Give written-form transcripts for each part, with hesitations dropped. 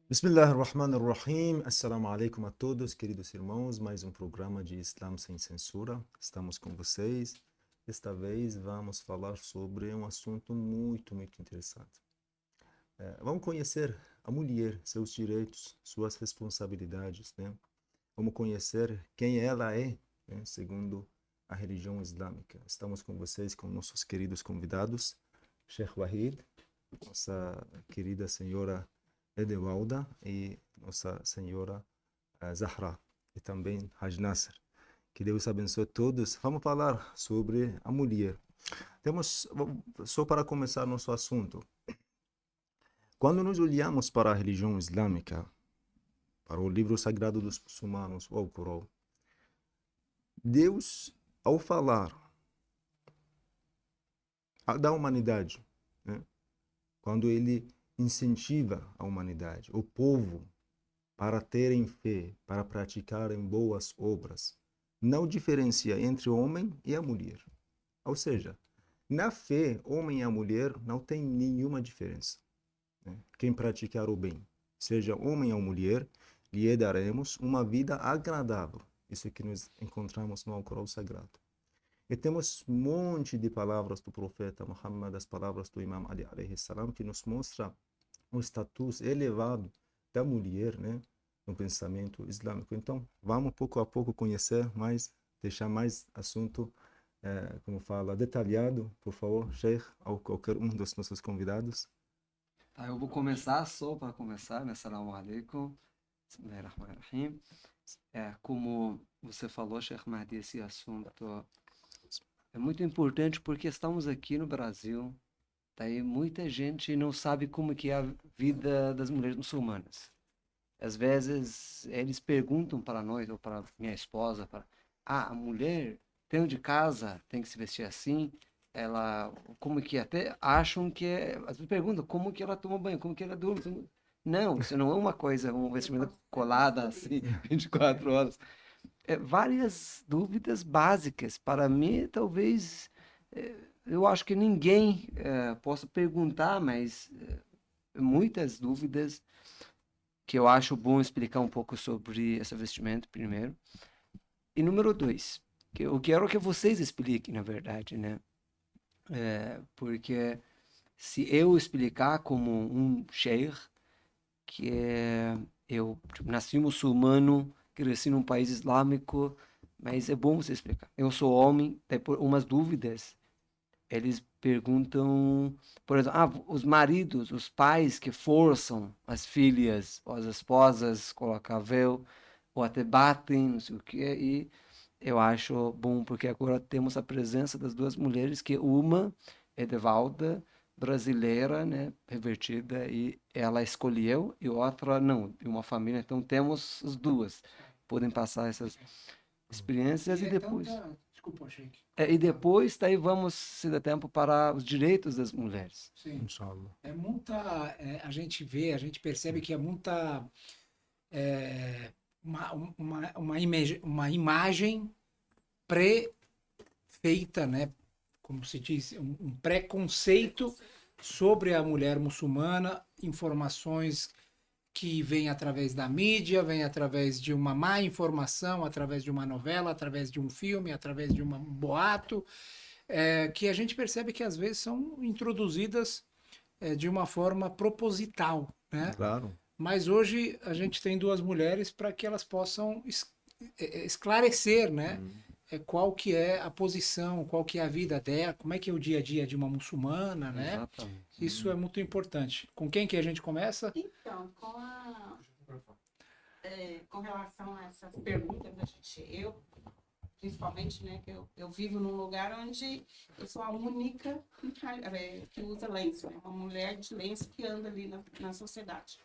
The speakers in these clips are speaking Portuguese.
Bismillahirrahmanirrahim. Assalamu alaikum a todos, queridos irmãos. Mais um programa de Islam sem censura. Estamos com vocês. Desta vez vamos falar sobre um assunto muito interessante. Vamos conhecer a mulher, seus direitos, suas responsabilidades, né? Vamos conhecer quem ela é, né? Segundo a religião islâmica. Estamos com vocês, com nossos queridos convidados, Sheikh Wahid, nossa querida senhora Edewalda e Nossa Senhora Zahra e também Haj Nasser. Que Deus abençoe todos. Vamos falar sobre a mulher. Temos, só para começar nosso assunto, quando nós olhamos para a religião islâmica, para o livro sagrado dos muçulmanos, o Alcorão, Deus, ao falar da humanidade, né, quando ele incentiva a humanidade, o povo, para terem fé, para praticarem boas obras, não diferencia entre o homem e a mulher. Ou seja, na fé, homem e a mulher não tem nenhuma diferença, né? Quem praticar o bem, seja homem ou mulher, lhe daremos uma vida agradável. Isso que nós encontramos no Alcorão Sagrado. E temos um monte de palavras do profeta Muhammad, as palavras do Imam Ali alayhi salam, que nos mostra o status elevado da mulher, né, no pensamento islâmico. Então, vamos pouco a pouco conhecer mais, deixar mais assunto, como fala, detalhado, por favor, Sheikh, ou qualquer um dos nossos convidados. Tá, eu vou começar só para começar, né? Assalamu alaikum. Bismillahirrahmanirrahim. Como você falou, Sheikh Mahdi, esse assunto é muito importante porque estamos aqui no Brasil, daí muita gente não sabe como que é a vida das mulheres muçulmanas. Às vezes eles perguntam para nós ou para minha esposa, a mulher dentro de casa tem que se vestir assim, ela, como que até acham que é, às vezes perguntam como que ela toma banho, como que ela dorme. Não, isso não é uma coisa, um vestimento colada assim, 24 horas. Várias dúvidas básicas. Para mim, talvez, eu acho que ninguém possa perguntar, mas muitas dúvidas que eu acho bom explicar um pouco sobre esse vestimento primeiro. E número dois, que eu quero que vocês expliquem, na verdade, né? Porque se eu explicar como um sheikh, que eu tipo, nasci muçulmano, cresci num país islâmico, mas é bom você explicar. Eu sou homem, tem umas dúvidas. Eles perguntam, por exemplo, os maridos, os pais que forçam as filhas ou as esposas a colocar véu, ou até batem, não sei o quê, e eu acho bom porque agora temos a presença das duas mulheres, que uma é Edevalda, brasileira, né, revertida, e ela escolheu, e outra não, de uma família, então temos as duas, podem passar essas experiências e depois... Desculpa, Sheik. E depois, daí vamos, se der tempo, para os direitos das mulheres. Sim. Inshallah. É muita. A gente vê, a gente percebe que é muita. é, uma imagem pré-feita, né? Como se diz, um preconceito sobre a mulher muçulmana, informações que vêm através da mídia, vêm através de uma má informação, através de uma novela, através de um filme, através de um boato, que a gente percebe que às vezes são introduzidas de uma forma proposital, né? Claro. Mas hoje a gente tem duas mulheres para que elas possam esclarecer, né? Qual que é a posição, qual que é a vida dela, como é que é o dia a dia de uma muçulmana, né? Exatamente. Isso é muito importante. Com quem que a gente começa? Então, com relação a essas perguntas, eu principalmente, né, que eu vivo num lugar onde eu sou a única que usa lenço, né, uma mulher de lenço que anda ali na sociedade.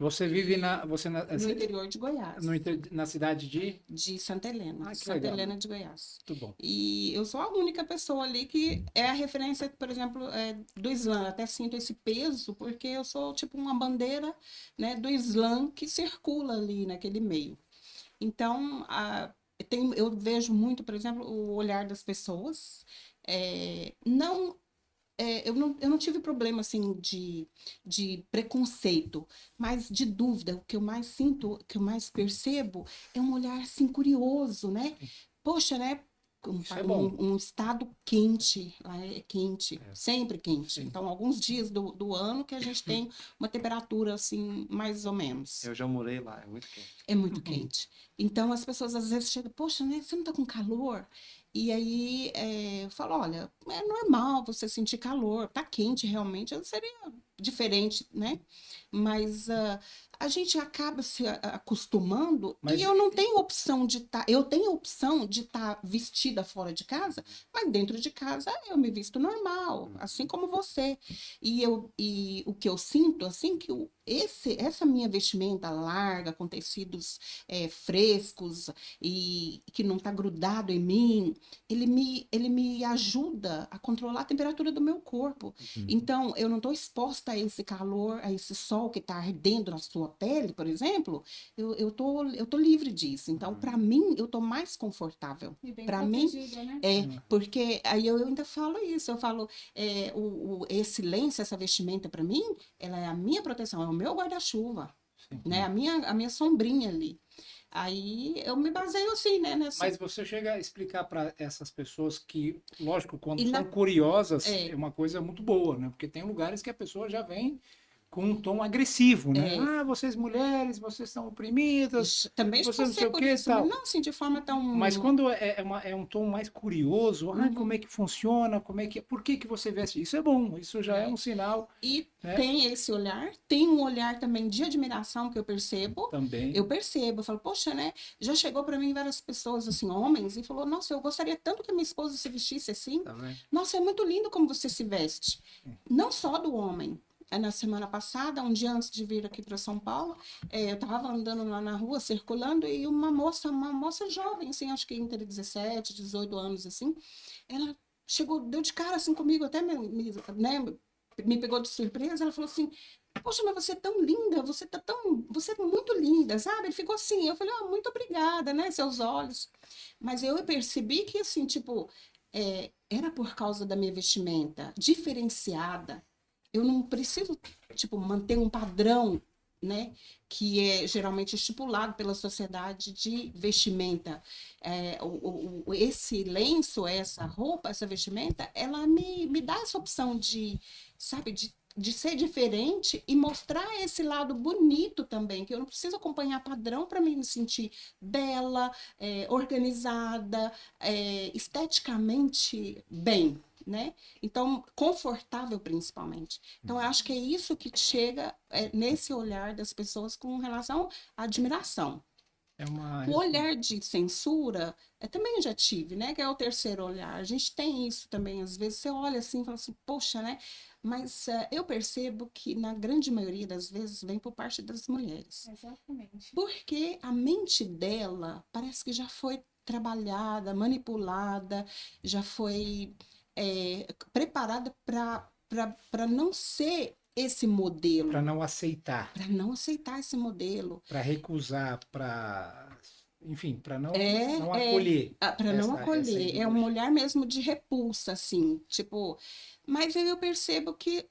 Você vive No interior de Goiás. Na cidade de Santa Helena. que Santa legal. Helena de Goiás. Muito bom. E eu sou a única pessoa ali que é a referência, por exemplo, do Islã. Eu até sinto esse peso, porque eu sou tipo uma bandeira, né, do Islã que circula ali naquele meio. Então, eu vejo muito, por exemplo, o olhar das pessoas. Não eu não tive problema, assim, de preconceito, mas de dúvida. O que eu mais sinto, o que eu mais percebo é um olhar, assim, curioso, né? Poxa, né? Isso é bom. Um estado quente, lá é quente, sempre quente. Sim. Então, alguns dias do ano que a gente tem uma temperatura, assim, mais ou menos. Eu já morei lá, é muito quente. É muito quente. Então, as pessoas às vezes chegam, poxa, né, você não tá com calor? E aí, eu falo, olha, é normal você sentir calor, tá quente realmente, seria diferente, né? Mas a gente acaba se acostumando Mas e eu não tenho opção de estar, eu tenho opção de estar vestida fora de casa, mas dentro de casa eu me visto normal, assim como você. E o que eu sinto, assim, que essa minha vestimenta larga, com tecidos frescos e que não está grudado em mim, ele me ajuda a controlar a temperatura do meu corpo. Então, eu não estou exposta a esse calor, a esse sol que está ardendo na sua pele, por exemplo. Eu tô livre disso. Então, para mim, eu estou mais confortável. E bem Para mim, protegida, né? porque aí eu ainda falo isso. Eu falo, esse lenço, essa vestimenta, para mim, ela é a minha proteção, é o meu guarda-chuva, né? A minha sombrinha ali. Aí eu me baseio assim, né? Mas você chega a explicar para essas pessoas que, lógico, quando E são na- curiosas, É. é uma coisa muito boa, né? Porque tem lugares que a pessoa já vem com um tom agressivo, né? É. Ah, vocês mulheres, vocês são oprimidas, Também você não sei passei o por que e isso, mas tal. não assim de forma tão. Mas quando é um tom mais curioso, Uhum. como é que funciona, por que que você veste? Isso é bom, isso já é um sinal E né? tem esse olhar, tem um olhar também de admiração que eu percebo. também. Eu percebo, eu falo, poxa, né? Já chegou para mim várias pessoas, assim, homens, e falou, nossa, eu gostaria tanto que a minha esposa se vestisse assim. Tá vendo? Nossa, é muito lindo como você se veste. Não só do homem. Na semana passada, um dia antes de vir aqui para São Paulo, eu estava andando lá na rua, circulando, e uma moça jovem, assim, acho que entre 17, 18 anos, assim, ela chegou, deu de cara assim comigo, até né, me pegou de surpresa, ela falou assim, poxa, mas você é tão linda, você é muito linda, sabe? Ele ficou assim, eu falei, muito obrigada, né, seus olhos. Mas eu percebi que, assim, tipo, era por causa da minha vestimenta diferenciada. Eu não preciso, tipo, manter um padrão, né, que é geralmente estipulado pela sociedade de vestimenta. Esse lenço, essa roupa, essa vestimenta, ela me dá essa opção de, sabe, de ser diferente e mostrar esse lado bonito também, que eu não preciso acompanhar padrão para me sentir bela, organizada, esteticamente bem, né? Então, confortável principalmente. Então, eu acho que é isso que chega nesse olhar das pessoas com relação à admiração. É uma O olhar de censura, também já tive, né? Que é o terceiro olhar. A gente tem isso também, às vezes você olha assim e fala assim, poxa, né? Mas eu percebo que na grande maioria das vezes vem por parte das mulheres. Exatamente. Porque a mente dela parece que já foi trabalhada, manipulada, já foi preparada para não ser esse modelo, para não aceitar, para não aceitar esse modelo. para recusar, para, enfim, para não Não acolher. para não essa acolher. É um ideologia. olhar mesmo de repulsa, assim, tipo. Mas aí eu percebo que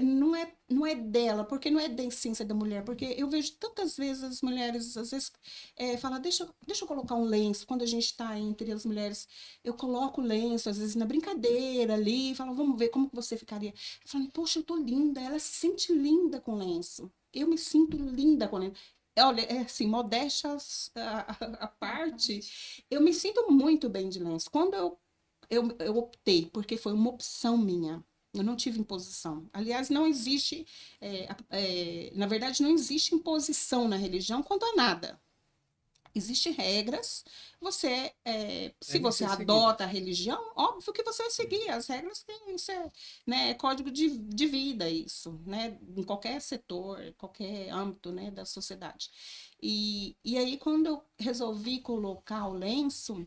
não é dela, porque não é da essência da mulher, porque eu vejo tantas vezes as mulheres, às vezes, falam, deixa eu colocar um lenço, quando a gente está entre as mulheres, eu coloco o lenço, às vezes na brincadeira ali, falam, vamos ver como que você ficaria. Eu falo, poxa, eu tô linda, ela se sente linda com lenço, eu me sinto linda com lenço. Olha, assim, modéstias à parte, eu me sinto muito bem de lenço. Quando eu optei, porque foi uma opção minha, eu não tive imposição. Aliás, não existe, na verdade, não existe imposição na religião quanto a nada. Existem regras, se você adota a religião, óbvio que você vai seguir, as regras têm isso, né, é código de vida isso, né, em qualquer setor, qualquer âmbito, né, da sociedade. E aí, quando eu resolvi colocar o lenço,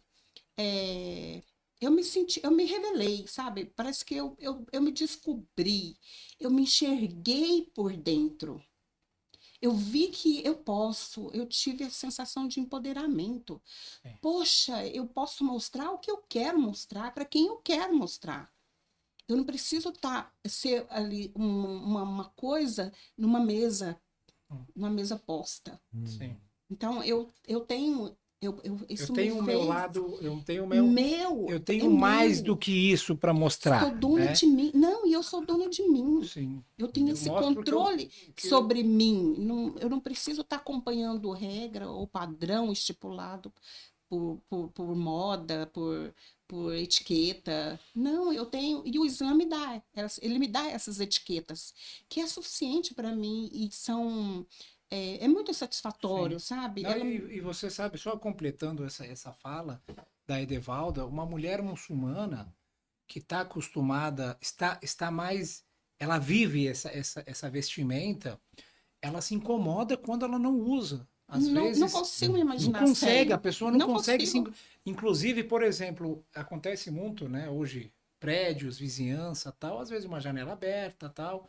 eu me revelei, sabe? Parece que eu me descobri, eu me enxerguei por dentro. Eu vi que eu tive a sensação de empoderamento. Poxa, eu posso mostrar o que eu quero mostrar para quem eu quero mostrar. Eu não preciso ser ali uma coisa numa mesa posta. Sim. Então, eu tenho. Eu Isso tenho me o meu fez lado, eu tenho o eu é tenho mais meu. do que isso para mostrar, Sou dona né? de mim. Não, e eu sou dona de mim. Sim. Eu tenho Eu esse mostro controle que sobre mim. Eu não preciso estar acompanhando regra ou padrão estipulado por moda, por etiqueta. Não, eu tenho. E o Islã me dá. Ele me dá essas etiquetas, que é suficiente para mim e são. É muito satisfatório, Sim. sabe? Não, e você sabe, só completando essa fala da Edevalda, uma mulher muçulmana que está acostumada, está mais, ela vive essa vestimenta, ela se incomoda quando ela não usa. Às não vezes consigo me não imaginar consegue, a sem. pessoa não Não consegue consigo. inclusive, por exemplo, acontece muito, né, hoje, prédios, vizinhança, tal, às vezes uma janela aberta, tal,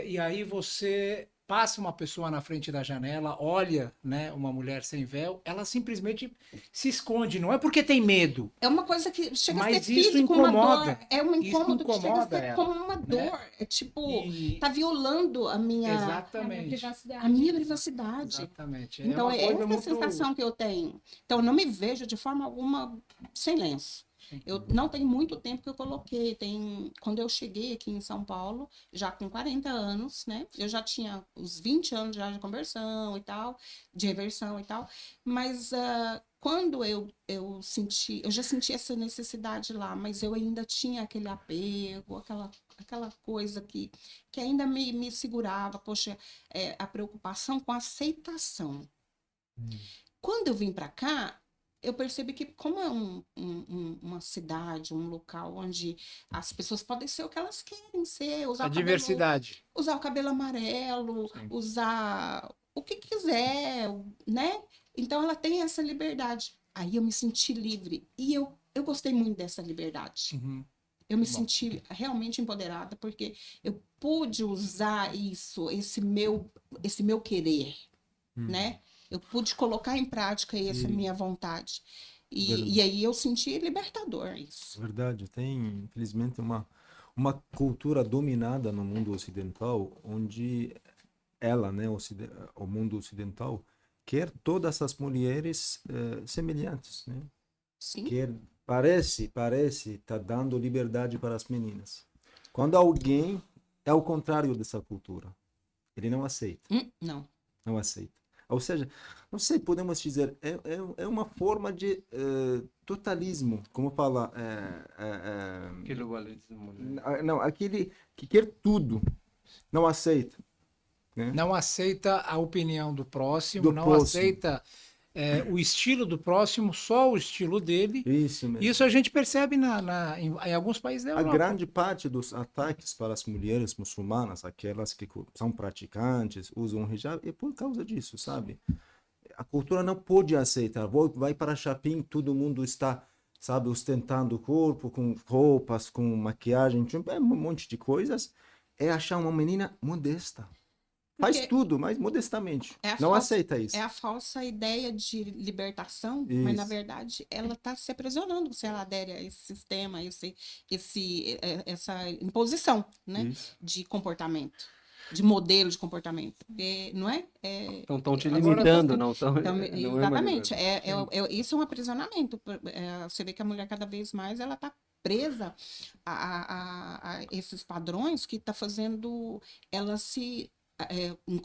e aí você passa uma pessoa na frente da janela, olha, né, uma mulher sem véu, ela simplesmente se esconde. Não é porque tem medo, É uma coisa que chega a ser mas isso físico, uma dor. incomoda. É um Isso incômodo que chega a incomoda ser como ela, uma né? dor. É tipo, E tá violando a minha exatamente, privacidade. exatamente. É Então, uma é coisa essa a muito. sensação que eu tenho. Então, eu não me vejo de forma alguma sem lenço. Eu não tenho muito tempo que eu coloquei. Quando eu cheguei aqui em São Paulo, já com 40 anos, né? Eu já tinha uns 20 anos já de conversão e tal, de reversão e tal. Mas quando eu já senti essa necessidade lá, mas eu ainda tinha aquele apego, aquela coisa que ainda me segurava. Poxa, a preocupação com a aceitação. Quando eu vim para cá, eu percebi que, como é uma cidade, um local onde as pessoas podem ser o que elas querem ser, A diversidade. usar o cabelo amarelo, Sim. usar o que quiser, né? Então ela tem essa liberdade. Aí eu me senti livre e eu gostei muito dessa liberdade. Uhum. Eu me Bom. senti realmente empoderada porque eu pude usar esse meu querer, né? Eu pude colocar em prática essa minha vontade. E aí eu senti libertador isso. Verdade, tem infelizmente uma cultura dominada no mundo ocidental, onde ela, né, o mundo ocidental, quer todas as mulheres semelhantes, né? Sim. Quer, parece tá dando liberdade para as meninas. Quando alguém é o contrário dessa cultura, ele não aceita. Não. Não aceita. Ou seja, não sei, podemos dizer, é uma forma de totalismo, como fala, não, aquele que quer tudo, não aceita, né? Não aceita a opinião do próximo, Do não próximo. aceita o estilo do próximo, só o estilo dele. Isso mesmo. Isso a gente percebe em alguns países da A Europa. grande parte dos ataques para as mulheres muçulmanas, aquelas que são praticantes, usam hijab, é por causa disso, sabe? A cultura não pode aceitar. Vai para Chapim, todo mundo está, sabe, ostentando o corpo, com roupas, com maquiagem, um monte de coisas. É achar uma menina modesta. Faz Porque tudo, mas modestamente. Não aceita isso. É a falsa ideia de libertação, mas na verdade ela está se aprisionando se ela adere a esse sistema, essa imposição, né, Isso. de comportamento, de modelo de comportamento. Porque, não é? Então estão te limitando, não estão. Exatamente. Isso é um aprisionamento. Você vê que a mulher cada vez mais ela está presa a esses padrões que está fazendo ela se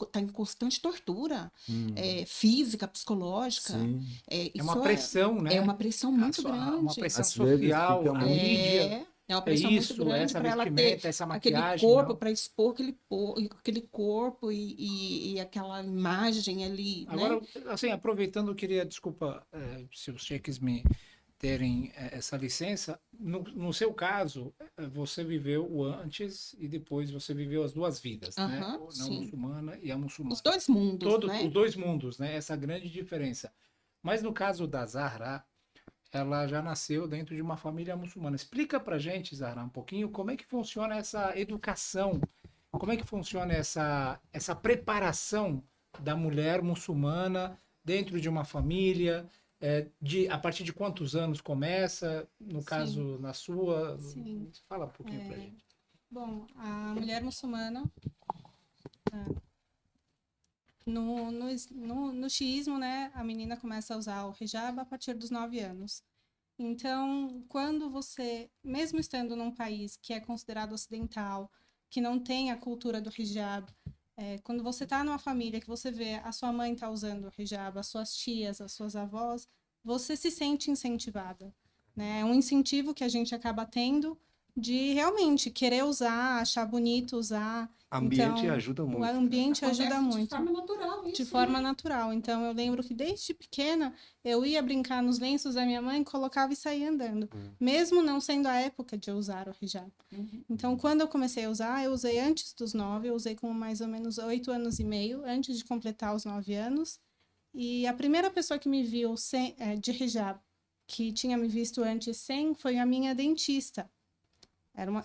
está em constante tortura física, psicológica. É uma pressão, né? É uma pressão muito grande. Uma pressão Às vezes social, fica a muito- mídia. É uma pressão muito isso, grande essa para ela ter vestimenta, essa aquele maquiagem. corpo, não. para expor aquele corpo e aquela imagem ali, Agora, né? assim, aproveitando, eu queria, desculpa se os cheques me terem essa licença. No seu caso, você viveu o antes e depois você viveu as duas vidas, né? Aham, A não sim. muçulmana e a muçulmana. Os dois mundos, né? Os dois mundos, né? Essa grande diferença. Mas no caso da Zahra, ela já nasceu dentro de uma família muçulmana. Explica pra gente, Zahra, um pouquinho como é que funciona essa educação, como é que funciona essa preparação da mulher muçulmana dentro de uma família, A partir de quantos anos começa? No Sim. caso, na sua? Sim. Fala um pouquinho pra gente. Bom, a mulher muçulmana, no xiismo, né, a menina começa a usar o hijab a partir dos 9 anos. Então, quando você, mesmo estando num país que é considerado ocidental, que não tem a cultura do hijab, quando você está numa família que você vê a sua mãe tá usando o hijab, as suas tias, as suas avós, você se sente incentivada, né? É um incentivo que a gente acaba tendo de realmente querer usar, achar bonito usar. Ambiente Então, ajuda o muito. ambiente ajuda Acontece muito. de forma natural isso, De forma né? natural. Então, eu lembro que desde pequena eu ia brincar nos lenços da minha mãe, colocava e saía andando. Mesmo não sendo a época de eu usar o hijab. Uhum. Então, quando eu comecei a usar, eu usei antes dos 9, eu usei com mais ou menos 8 anos e meio, antes de completar os 9 anos. E a primeira pessoa que me viu de hijab, que tinha me visto antes sem, foi a minha dentista.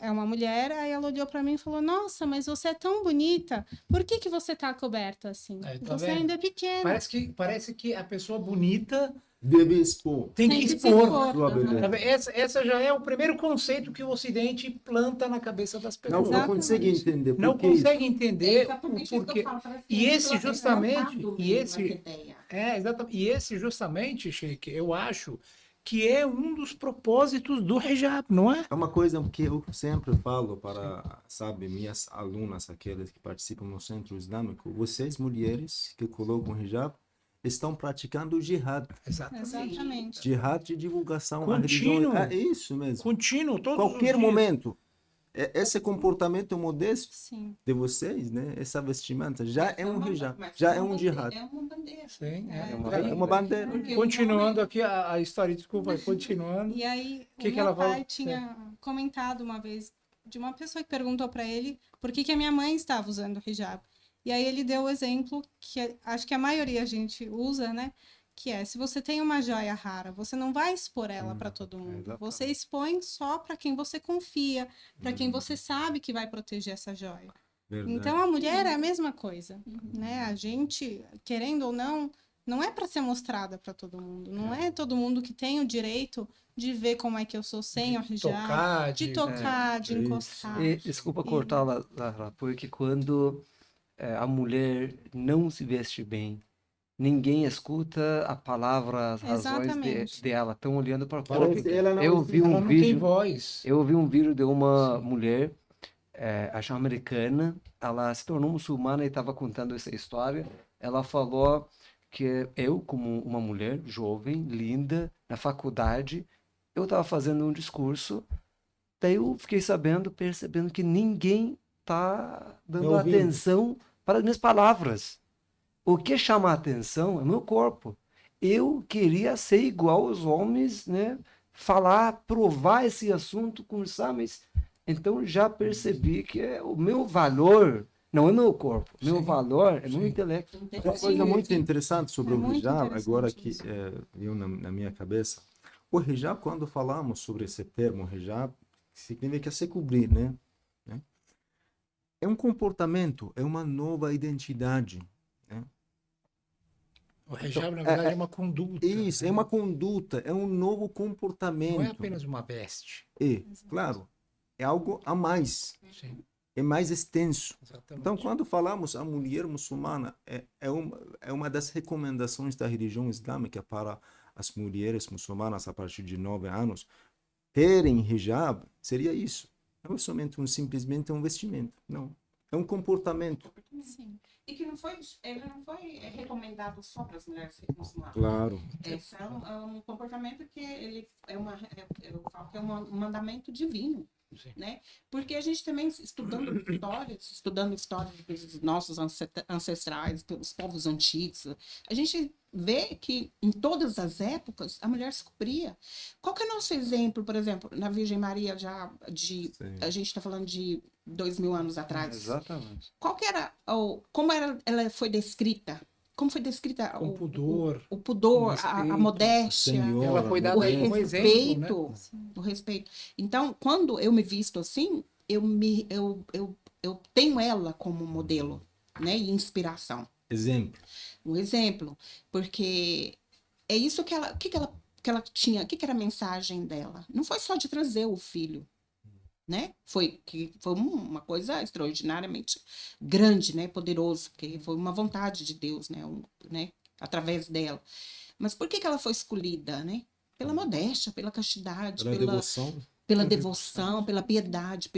É uma mulher, aí ela olhou para mim e falou: Nossa, mas você é tão bonita, por que que você tá coberta assim? Aí, tá Você vendo? ainda é pequena. Parece que a pessoa bonita Deve expor tem que Tem que se expor. expor. sua Aham. beleza. Essa já é o primeiro conceito que o Ocidente planta na cabeça das Não, pessoas. não consegue Exatamente. entender Não por que isso. consegue É entender exatamente o isso que eu porquê. falo, parece E que esse é justamente, implantado e mesmo esse, essa ideia. exatamente, e esse justamente, Sheik, eu acho que é um dos propósitos do hijab, não é? É uma coisa que eu sempre falo para, sabe, minhas alunas, aquelas que participam no Centro Islâmico, vocês, mulheres que colocam hijab, estão praticando o jihad. Exatamente. Jihad de divulgação à religião. Contínuo. É isso mesmo. Contínuo, todos Qualquer os dias. momento. Esse comportamento modesto Sim. de vocês, né? Essa vestimenta já é um hijab, Mas já é é uma um jihad. É uma bandeira. Sim, É É uma bandeira. Porque Continuando o aqui a história, desculpa, continuando. E aí, Que o que meu ela falou? pai tinha comentado uma vez de uma pessoa que perguntou para ele por que que a minha mãe estava usando o hijab. E aí ele deu o exemplo que acho que a maioria a gente usa, né? Que é, se você tem uma joia rara, você não vai expor ela para todo mundo. exatamente. Você expõe só para quem você confia, para quem você sabe que vai proteger essa joia. Verdade. Então a mulher é a mesma coisa, né? A gente, querendo ou não, não é para ser mostrada para todo mundo. Não é todo mundo que tem o direito de ver como é que eu sou sem o hijab, Tocar, de tocar, de isso. encostar. E, desculpa cortar lá, porque quando a mulher não se veste bem, ninguém escuta a palavra, as razões Exatamente. dela. Estão olhando para Parece que ela não Eu existe. vi ela um não tem vídeo, voz. eu vi um vídeo de uma mulher, acho americana, ela se tornou muçulmana e estava contando essa história. Ela falou que eu, como uma mulher jovem, linda, na faculdade, eu estava fazendo um discurso, daí eu fiquei percebendo que ninguém tá dando ouvindo. atenção para as minhas palavras. O que chama a atenção é meu corpo. Eu queria ser igual aos homens, né? Falar, provar esse assunto, conversar, mas então já percebi que o meu valor não é meu corpo. Meu Sim. valor é meu intelecto. Uma coisa muito interessante sobre É o muito hijab, interessante agora que isso. veio na minha cabeça. O hijab, quando falamos sobre esse termo hijab, significa se cobrir, né? É um comportamento, é uma nova identidade. Né? O hijab, na verdade, é uma conduta. Isso, né? é uma conduta, é um novo comportamento. Não é apenas uma veste. E, claro, é algo a mais, Sim, é mais extenso. exatamente. Então, quando falamos a mulher muçulmana, é uma das recomendações da religião islâmica para as mulheres muçulmanas a partir de 9 anos terem hijab, seria isso. Não é somente simplesmente um vestimento, não. É um comportamento. Sim. E que ele não foi recomendado só para as mulheres muçulmanas. Claro. Esse é um comportamento que ele eu falo que é um mandamento divino. Sim. Né? Porque a gente também, estudando história dos nossos ancestrais, dos povos antigos, a gente vê que em todas as épocas a mulher se cobria. Qual que é o nosso exemplo, por exemplo, na Virgem Maria, a gente está falando de 2000 anos atrás. Exatamente. Qual que era, ela foi descrita? Como foi descrita Com pudor, o pudor, com a respeito, modéstia, Senhor. Ela foi O dada o como respeito, exemplo, né? o respeito. Então, quando eu me visto assim, eu tenho ela como modelo, né, e inspiração. Exemplo. Um exemplo, porque é isso que ela, que ela tinha, o que era a mensagem dela? Não foi só de trazer o filho, né? Foi uma coisa extraordinariamente grande, né? Poderoso, porque foi uma vontade de Deus, né? Né? Através dela. Mas por que ela foi escolhida, né? Pela modéstia, pela castidade, Pela devoção. pela devoção, pela piedade,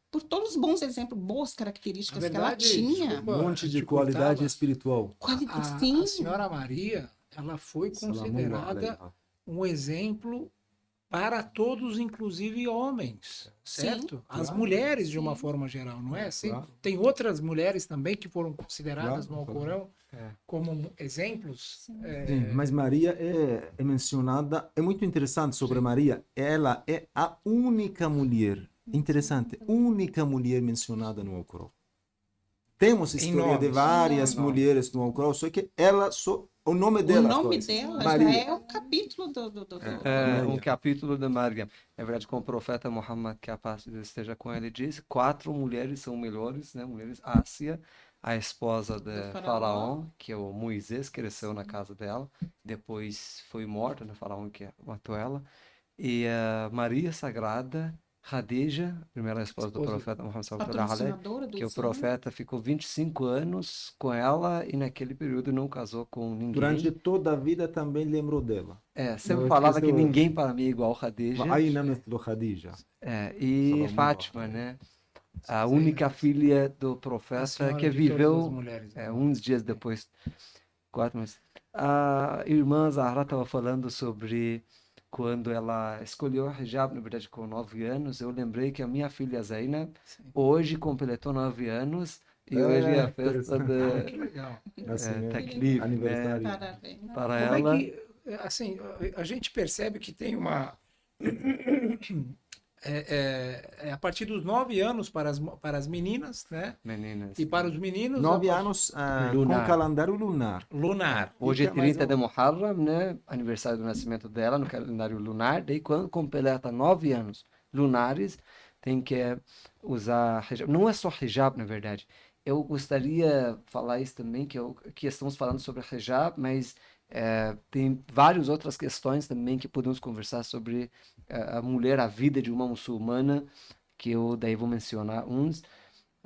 por todos os bons exemplos, boas Na características que verdade, ela tinha. desculpa, Um monte de te cortar, qualidade mas espiritual. Sim, a senhora Maria, ela foi considerada um exemplo para todos, inclusive homens, certo? As claro. mulheres, de Sim. uma forma geral, não é assim? Claro. Tem outras mulheres também que foram consideradas Claro, no claro. Alcorão É. como exemplos. Sim, mas Maria é mencionada, é muito interessante sobre Maria. Ela é a única mulher, interessante, única mulher mencionada no Alcorão. Temos história de nomes. várias Em nomes. mulheres no Alcorão, só que ela só o nome o dela nome aparece. dela Maria. já é o capítulo do É um Maria. capítulo de Maryam. É verdade, como o profeta Muhammad, que a paz de Deus esteja com ele, disse, 4 mulheres são melhores, né? Mulheres, Ásia, a esposa de Do faraó. Faraó, que é o Moisés, cresceu na casa dela, depois foi morta, né? Faraó que matou ela, e a Maria Sagrada, Khadija, primeira esposa do Esposa. profeta Muhammad sallallahu alaihi wasallam, patrocinadora do que o Islã. profeta ficou 25 anos com ela e naquele período não casou com ninguém. Durante toda a vida também lembrou dela. Sempre Não falava que esqueceu. ninguém para mim é igual Khadija. Aí na do Khadija. E Salomão. Fátima, né? A única filha do A profeta senhora que de todas as viveu mulheres. uns dias depois, 4 meses. A irmã Zahra estava falando sobre quando ela escolheu o hijab, na verdade, com 9 anos. Eu lembrei que a minha filha Zainab Sim. hoje completou 9 anos e hoje é a festa Ah, que de legal. Taklif, né? Aniversário. Parabéns. Para Como ela. é que, assim, a gente percebe que tem uma... a partir dos 9 anos para as meninas, né? Meninas. E para os meninos... 9 a partir- anos com Lunar. calendário lunar. Lunar. Hoje é Fica mais 30 de um- Muharram, né? Aniversário do nascimento dela no calendário lunar. Daí, quando completa 9 anos lunares, tem que usar hijab. Não é só hijab, na verdade. Eu gostaria de falar isso também, que estamos falando sobre hijab, mas tem várias outras questões também que podemos conversar sobre a mulher, a vida de uma muçulmana, que eu daí vou mencionar uns.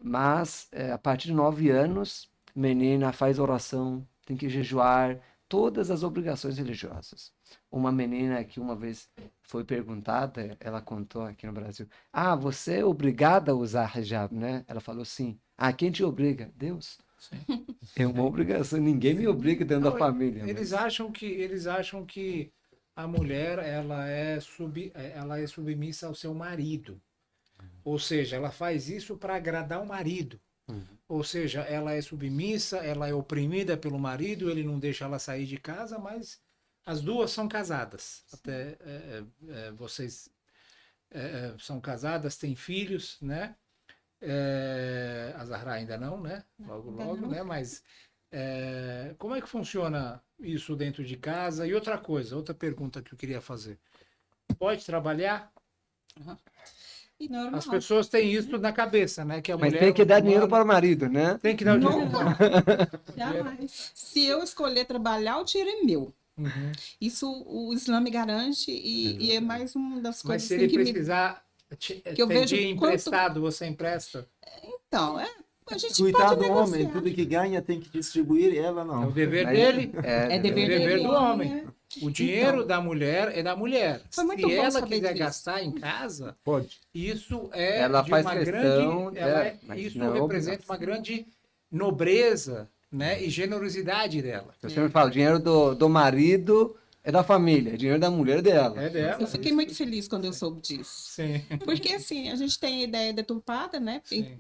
Mas a partir de 9 anos, menina faz oração, tem que jejuar, todas as obrigações religiosas. Uma menina que uma vez foi perguntada, ela contou aqui no Brasil, você é obrigada a usar hijab, né? Ela falou sim. Quem te obriga? Deus. Sim. É uma obrigação, ninguém me obriga dentro da Não, família. Eles acham que a mulher ela é submissa ao seu marido. Ou seja, ela faz isso para agradar o marido. Ou seja, ela é submissa, ela é oprimida pelo marido, ele não deixa ela sair de casa, mas as duas são casadas. Até vocês são casadas, têm filhos, né? A Zahra ainda não, né? Logo, Ainda logo, não. né? Mas como é que funciona isso dentro de casa? E outra coisa, outra pergunta que eu queria fazer. Pode trabalhar? E normal. As pessoas têm isso na cabeça, né? Que a Mas mulher tem que dar muçulmana dinheiro para o marido, né? tem que dar o Não, dinheiro. Jamais. Se eu escolher trabalhar, o dinheiro é meu. Uhum. Isso o Islã me garante e é mais uma das Mas coisas se assim, ele que me... precisar que eu vejo pedir quanto- emprestado, você empresta? Então, a gente Coitado pode do homem, negociar. tudo que ganha tem que distribuir, ela É o não. dever Mas- dele. É dever o dever dele. do homem. O dinheiro Então. da mulher é da mulher. Foi muito Se bom ela saber quiser disso. gastar em casa, Pode. isso é Ela de faz uma questão, grande. mas Isso não é representa obrigação. uma grande nobreza, né, e generosidade dela. Eu sempre falo, dinheiro do marido é da família, dinheiro da mulher é dela. É dela. Eu fiquei muito feliz quando eu soube disso. Sim. Porque, assim, a gente tem a ideia deturpada, né? Sim.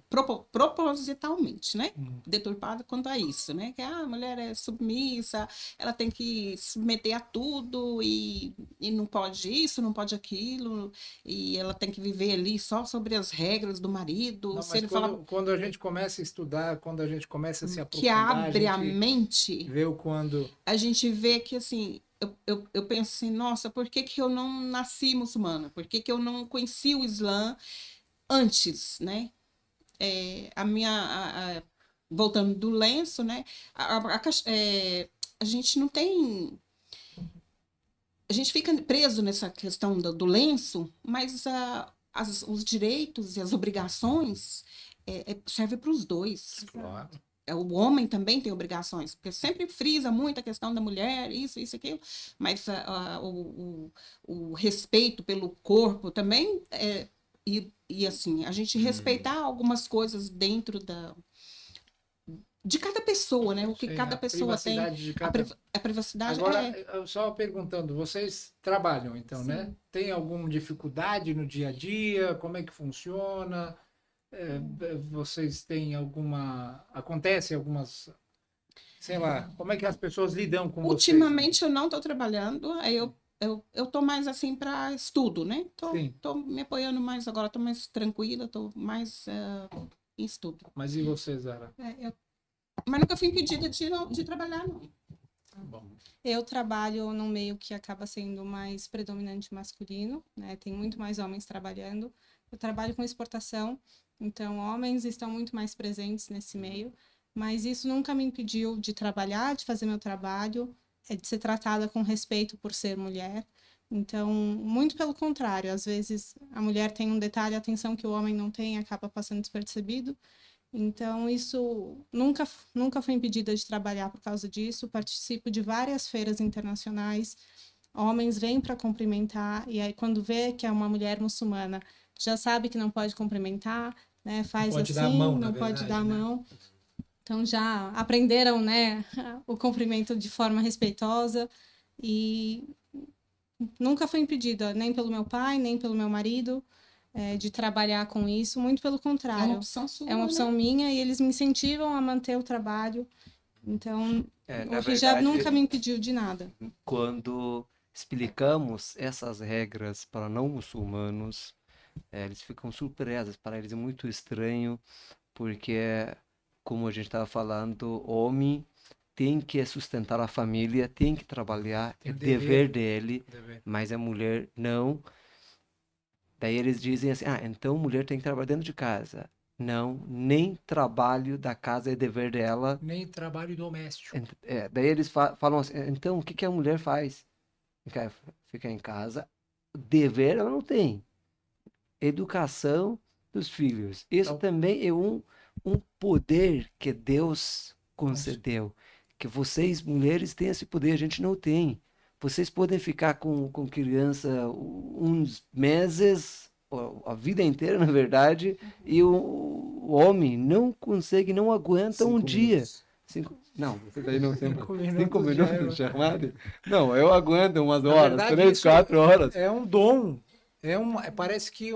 Propositalmente, né? Deturpada quanto a isso, né? Que a mulher é submissa, ela tem que se submeter a tudo e não pode isso, não pode aquilo, e ela tem que viver ali só sobre as regras do marido. Não, se mas ele quando, falar quando a gente começa a estudar, quando a gente começa a se que aprofundar, abre a gente mente, vê o quando. a gente vê que, assim, eu penso assim, nossa, por que que eu não nasci muçulmana? Por que que eu não conheci o Islã antes, né? Voltando do lenço, né? A gente não tem a gente fica preso nessa questão do lenço, mas os direitos e as obrigações servem para os dois. Claro. O homem também tem obrigações, porque sempre frisa muito a questão da mulher, isso, aquilo, mas o respeito pelo corpo também, e assim, a gente respeitar algumas coisas dentro de cada pessoa, né? O que Sim, cada a pessoa tem. privacidade de cada... A privacidade Agora, eu só perguntando, vocês trabalham então, Sim. né? Tem alguma dificuldade no dia a dia? Como é que funciona? Vocês têm acontece algumas, sei lá, como é que as pessoas lidam com Ultimamente eu não estou trabalhando, aí eu tô mais assim para estudo, né? Sim. Tô me apoiando mais agora, tô mais tranquila, tô mais em estudo. Mas e você, Zara? Mas nunca fui impedida de trabalhar, não. Bom, Eu trabalho num meio que acaba sendo mais predominante masculino, né? Tem muito mais homens trabalhando. Eu trabalho com exportação, então homens estão muito mais presentes nesse meio, mas isso nunca me impediu de trabalhar, de fazer meu trabalho, de ser tratada com respeito por ser mulher. Então, muito pelo contrário, às vezes a mulher tem um detalhe, atenção que o homem não tem, acaba passando despercebido. Então, isso nunca fui impedida de trabalhar por causa disso. Participo de várias feiras internacionais. Homens vêm para cumprimentar, e aí, quando vê que é uma mulher muçulmana, já sabe que não pode cumprimentar, né? Faz pode assim, dar a mão, não na pode verdade, dar a né? mão. Então, já aprenderam, né, o cumprimento de forma respeitosa. E nunca fui impedida, nem pelo meu pai, nem pelo meu marido, de trabalhar com isso, muito pelo É uma contrário. opção sua, É uma opção né? minha e eles me incentivam a manter o trabalho. Então, Na o hijab verdade, nunca me impediu de nada. quando explicamos essas regras para não muçulmanos, eles ficam surpresos. Para eles é muito estranho, porque, como a gente estava falando, o homem tem que sustentar a família, tem que trabalhar, Tem é dever. dever dele, mas a mulher não. Daí eles dizem assim, então mulher tem que trabalhar dentro de casa. Não, nem trabalho da casa é dever dela. Nem trabalho doméstico. Daí eles falam assim, então o que que a mulher faz? Fica em casa. Dever ela não tem. Educação dos filhos. Isso Então- também é um poder que Deus concedeu. Que vocês, mulheres, têm esse poder, a gente não tem. Vocês podem ficar com criança uns meses, ou a vida inteira, na verdade, e o homem não consegue, não aguenta um 5 dia. minutos. Não, você daí não tem. 5 5 minutos já é- minutos, chamado? Não, eu aguento umas Na horas, verdade, 3, isso 4 horas. É um dom. Parece que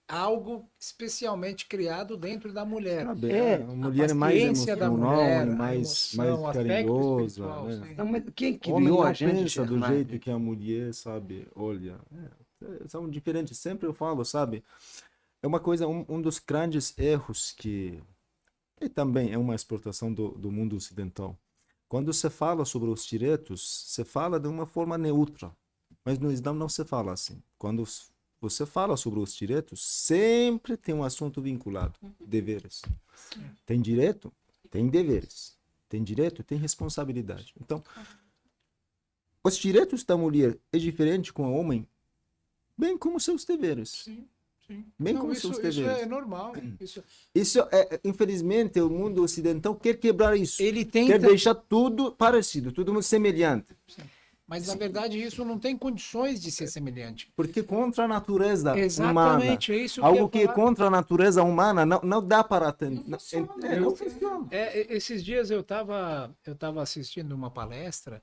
algo especialmente criado dentro da mulher. Sabe, É, a mulher é mais paciência da emocional mulher, e a mais emoção, o aspecto carinhosa, espiritual, né? sim. Não, mas quem O homem criou não a gente, pensa do Germano? jeito que a mulher, sabe, olha. São diferentes, sempre eu falo, sabe? É uma coisa, um dos grandes erros que e também é uma exportação do mundo ocidental. Quando se fala sobre os direitos, se fala de uma forma neutra, mas no Islã não se fala assim. Quando você fala sobre os direitos, sempre tem um assunto vinculado, deveres. Tem direito, tem deveres. Tem direito, tem responsabilidade. Então, os direitos da mulher é diferente com o homem, bem como seus deveres. Sim, sim. Bem Não, como isso, seus isso deveres. é normal. Isso infelizmente, o mundo ocidental quer quebrar isso. Ele Quer tenta, deixar tudo parecido, tudo muito semelhante. mas na verdade isso não tem condições de ser semelhante. Porque contra a natureza humana. Exatamente, é isso Algo eu que ia é falar. contra a natureza humana não dá para atender. Não funciona. Não funciona. Esses dias eu estava assistindo uma palestra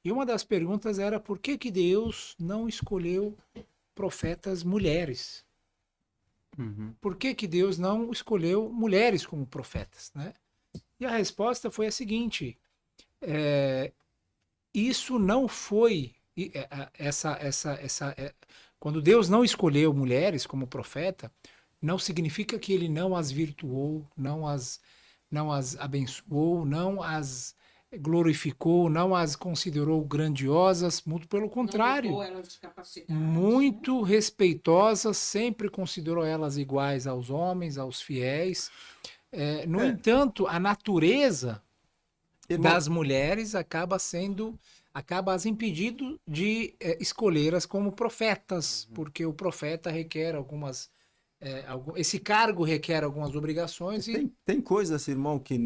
e uma das perguntas era por que Deus não escolheu profetas mulheres? Por que Deus não escolheu mulheres como profetas, né? E a resposta foi a seguinte: isso não foi quando Deus não escolheu mulheres como profeta, não significa que ele não as virtuou, não as abençoou, não as glorificou, não as considerou grandiosas, muito pelo contrário. Não dotou elas de capacidade, Muito respeitosas, sempre considerou elas iguais aos homens, aos fiéis. No entanto, a natureza Irmão, das mulheres acaba sendo acaba as impedindo de escolhê-las como profetas, porque o profeta requer esse cargo requer algumas obrigações e Tem coisas, irmão, que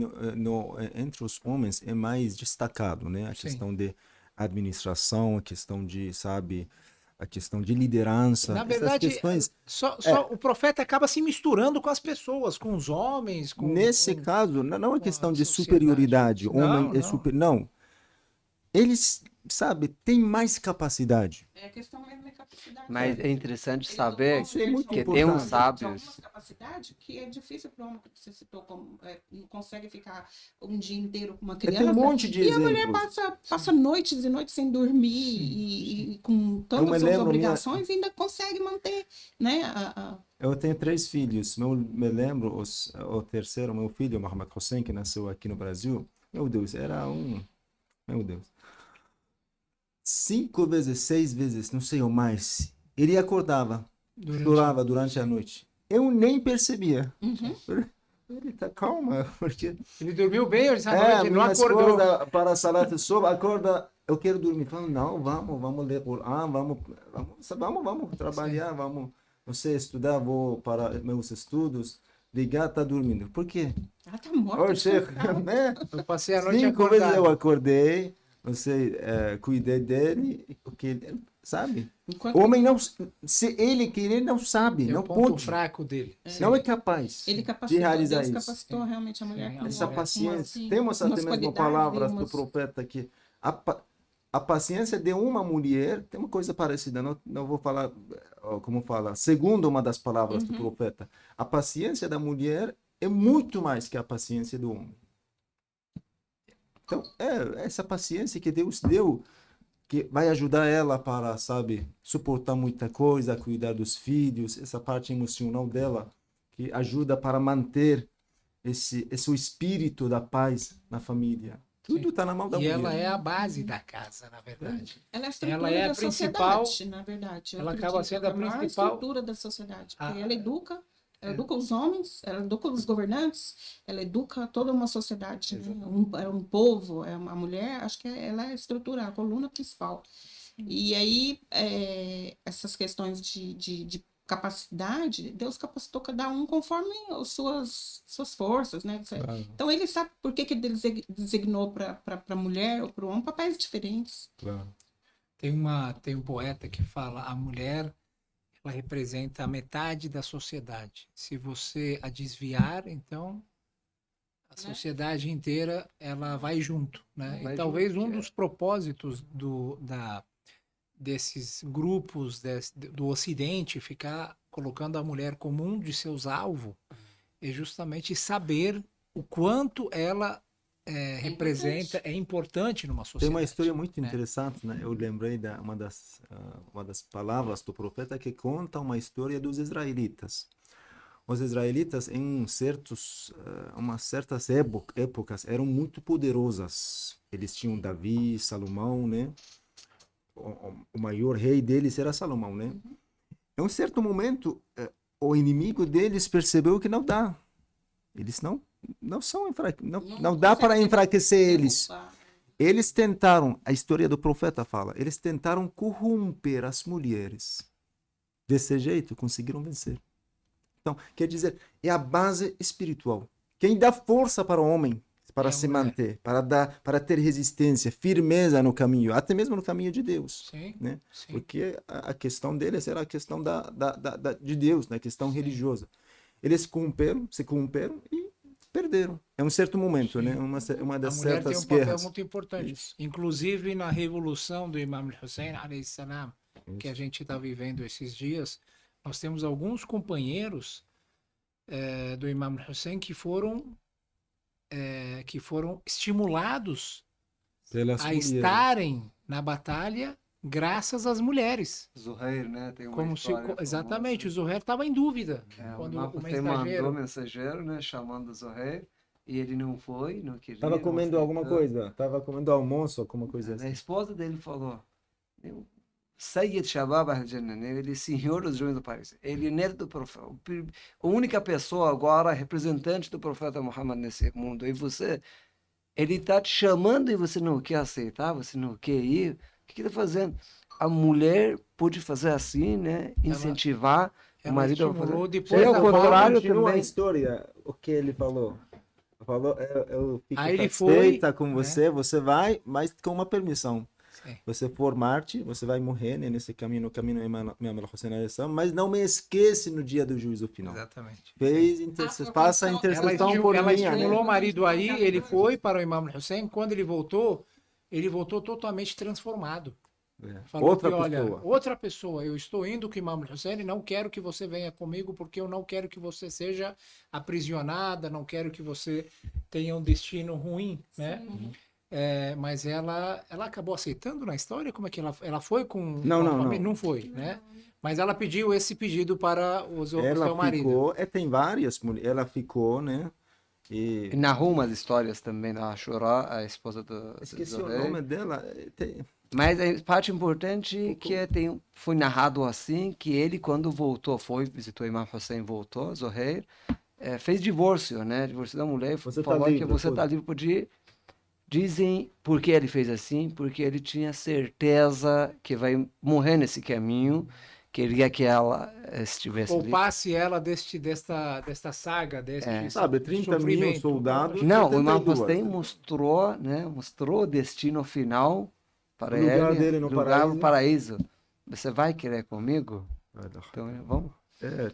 entre os homens é mais destacado, né? A sim. questão de administração, a questão de, sabe, a questão de liderança, Na essas verdade, questões. só o profeta acaba se misturando com as pessoas, com os homens, Nesse caso, não é com questão a de sociedade. superioridade, homem Não, é não. super, não. Eles, sabe, têm mais capacidade. É questão mesmo de capacidade. Mas é interessante Ele saber não Isso é muito que importante. tem uns de sábios. algumas capacidades que é difícil para o homem que você citou, como, não consegue ficar um dia inteiro com uma Tem criança. um monte de E a mulher exemplos. passa noites e noites sem dormir e com Eu tantas me suas lembro, obrigações e ainda consegue manter, né? Eu tenho 3 filhos. Me lembro, o terceiro, meu filho, Mohamed Hussein, que nasceu aqui no Brasil. Meu Deus, era um. Meu Deus. 5 vezes, 6 vezes, não sei ou mais. Ele acordava, chorava durante a noite. Eu nem percebia. Uhum. Ele tá calma, porque. Ele dormiu bem hoje essa noite, ele não minha acordou. esposa para a Salat Sob acorda. Eu quero dormir. Falo, não, vamos ler Coran, vamos trabalhar, vamos. Você estudar, vou para meus estudos. Ligar, tá dormindo. Por quê? Ela tá morta. Ô, Sheikh, né? Eu passei a noite 5 vezes eu acordado. acordei, cuidei dele, porque, sabe? Enquanto O homem não, se ele querer, não sabe, É não o ponto pode, fraco dele. não é capaz ele de capacitou, realizar Deus isso. capacitou realmente a mulher com Essa mulher. paciência. umas Temos até mesmo qualidades, palavras do umas- profeta aqui. A paciência de uma mulher tem uma coisa parecida. Não vou falar como fala. Segundo uma das palavras do profeta, a paciência da mulher é muito mais que a paciência do homem. Então, essa paciência que Deus deu, que vai ajudar ela para, sabe, suportar muita coisa, cuidar dos filhos, essa parte emocional dela, que ajuda para manter esse espírito da paz na família. Tudo está na mão da E mulher. ela é a base da casa, na verdade. Ela é a estrutura Ela é a da principal- sociedade, na verdade. Eu ela acredito acaba sendo que a é maior principal- estrutura da sociedade, porque Ah, ela educa os homens, ela educa os governantes, ela educa toda uma sociedade, né? Um povo, uma mulher, acho que ela é a estrutura, a coluna principal. E aí, essas questões de capacidade, Deus capacitou cada um conforme as suas forças, né? Claro, Então, ele sabe por que ele designou para a mulher ou para o homem papéis diferentes. claro. Tem um poeta que fala: a mulher, ela representa a metade da sociedade. Se você a desviar, então a sociedade inteira ela vai junto, né? Vai E talvez junto, um dos propósitos desses grupos do Ocidente ficar colocando a mulher como um de seus alvos é justamente saber o quanto ela representa, é importante numa Tem sociedade. uma história muito né? interessante, né? Eu lembrei uma das palavras do profeta que conta uma história dos israelitas. Os israelitas, em certas épocas, eram muito poderosas. Eles tinham Davi, Salomão, né? O maior rei deles era Salomão, né? Em um certo momento, o inimigo deles percebeu que não dá. Eles não são não dá para enfraquecer eles. Eles tentaram, a história do profeta fala, eles tentaram corromper as mulheres. Desse jeito, conseguiram vencer. Então, quer dizer, é a base espiritual. Quem dá força para o homem, para se manter, para ter resistência, firmeza no caminho, até mesmo no caminho de Deus. Sim, Né? sim. Porque a questão deles era a questão de Deus, né? A questão religiosa. Eles se corromperam e perderam. É um certo momento, Sim. né? Uma das A mulher tem certas um papel guerras. muito importante. Isso. Inclusive na revolução do Imam Hussein, alayhi salam, que a gente está vivendo esses dias, nós temos alguns companheiros do Imam Hussein que foram estimulados Pelas a mulheres. estarem na batalha graças às mulheres. Zuhair, né? Tem uma Como se, história exatamente, o famosa. Zuhair estava em dúvida. O Quando Imam o Hussein mensageiro... mandou mensageiro, né? Chamando o Zuhair. E ele não foi, não queria. Tava não comendo alguma aceitou. coisa? Tava comendo almoço, alguma coisa A assim. esposa dele falou: Sayyid Shabab al-Jannah, né? Ele é senhor dos jovens do país. Ele é neto do profeta. A única pessoa agora representante do profeta Muhammad nesse mundo. E você ele está te chamando e você não quer aceitar, você não quer ir. O que ele está fazendo? A mulher pode fazer assim, né? Incentivar o Ela marido a estimulou fazer. depois É o da contrário Continua a também. história, o que ele falou. Falou, eu fico Aí ele satisfeita foi, com né? você, você vai, mas com uma permissão. Sim. Você for Marte, você vai morrer, né, nesse caminho, no caminho Imam Al-Hussein alayhi salam, mas não me esquece no dia do juízo final. Exatamente. Fez, faça a Ela, intercessão por ela mim, né? estimulou o marido aí, ele foi para o Imam Hussein. Quando ele voltou totalmente transformado. É. Falou Outra que, olha, pessoa. outra pessoa, eu estou indo com o Imam Hussein, não quero que você venha comigo, porque eu não quero que você seja aprisionada, não quero que você tenha um destino ruim, né? Mas ela acabou aceitando na história? Como é que ela foi com Não, a não, família? não. Não foi, né? Mas ela pediu esse pedido para o Ela seu marido. ficou, tem várias mulheres, ela ficou, né? E E narrou umas histórias também da Ashura, a esposa do esqueci o Zuhair. nome dela. Mas a parte importante que foi narrado assim, que ele quando voltou, visitou Imam Hussein, voltou, Zuhair, fez divórcio, né? Divórcio da mulher, Você tá falou que livre, você foi. está livre por ir. Dizem por que ele fez assim, porque ele tinha certeza que vai morrer nesse caminho, queria que ela estivesse ali. Poupasse ela desta saga, deste Sabe, 30 mil sofrimento. soldados. Não, o Imam 72. Hussein mostrou, né? Mostrou o destino final para O lugar ele, dele no lugar no paraíso. paraíso. Você vai querer comigo? Então, vamos.